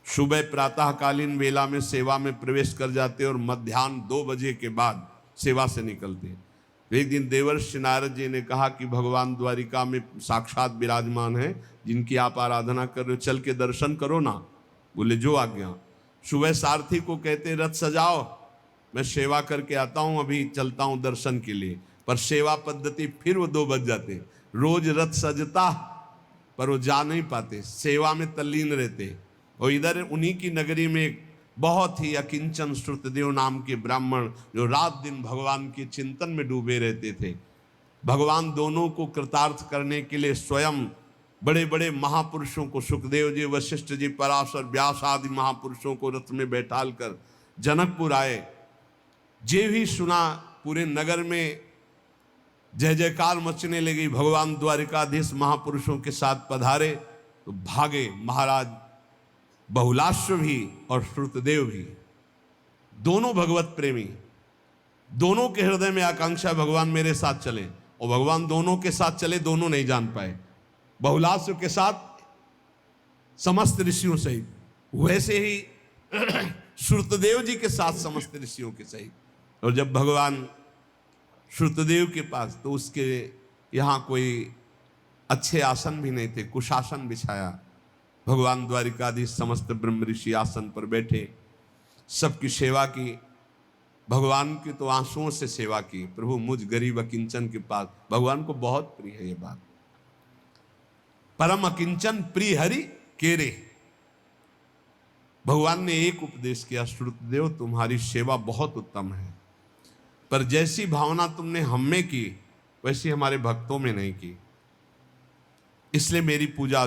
सुबह प्रातःकालीन वेला में सेवा में प्रवेश कर जाते और मध्याह्न 2 बजे के बाद सेवा से निकलते। एक दिन देवर्षि नारद जी ने कहा कि भगवान द्वारिका में साक्षात विराजमान है, जिनकी आप आराधना कर रहे हो, चल के दर्शन करो ना। बोले जो आज्ञा। सुबह सारथी को कहते रथ सजाओ, मैं सेवा करके आता हूं, अभी चलता हूं दर्शन के लिए। पर सेवा पद्धति फिर वो 2 बज जाते। रोज रथ सजता पर वो जा नहीं पाते, सेवा में तल्लीन रहते। और इधर उन्हीं की नगरी में एक बहुत ही अकिंचन श्रुतदेव नाम के ब्राह्मण जो रात दिन भगवान के चिंतन में डूबे रहते थे। भगवान दोनों को कृतार्थ करने के लिए स्वयं बड़े बड़े महापुरुषों को, सुखदेव जी, वशिष्ठ जी, पराशर, व्यास आदि महापुरुषों को रथ में बैठाल कर जनकपुर आए। जे भी सुना पूरे नगर में जय जयकार मचने लगी। भगवान द्वारिकाधीश महापुरुषों के साथ पधारे तो भागे महाराज बहुलाश्व भी और श्रुतदेव भी, दोनों भगवत प्रेमी। दोनों के हृदय में आकांक्षा भगवान मेरे साथ चले, और भगवान दोनों के साथ चले, दोनों नहीं जान पाए। बहुलाश्व के साथ समस्त ऋषियों सहित, वैसे ही श्रुतदेव जी के साथ समस्त ऋषियों के सहित। और जब भगवान श्रुतदेव के पास, तो उसके यहाँ कोई अच्छे आसन भी नहीं थे, कुशासन बिछाया। भगवान द्वारिकाधीश समस्त ब्रह्म ऋषि आसन पर बैठे, सबकी सेवा की। भगवान की तो आंसुओं से सेवा की, प्रभु मुझ गरीब अकिंचन के पास। भगवान को बहुत प्रिय है ये बात। परम अकिंचन प्रिय हरि केरे। भगवान ने एक उपदेश किया, श्रुतदेव तुम्हारी सेवा बहुत उत्तम है, पर जैसी भावना तुमने हम में की वैसी हमारे भक्तों में नहीं की, इसलिए मेरी पूजा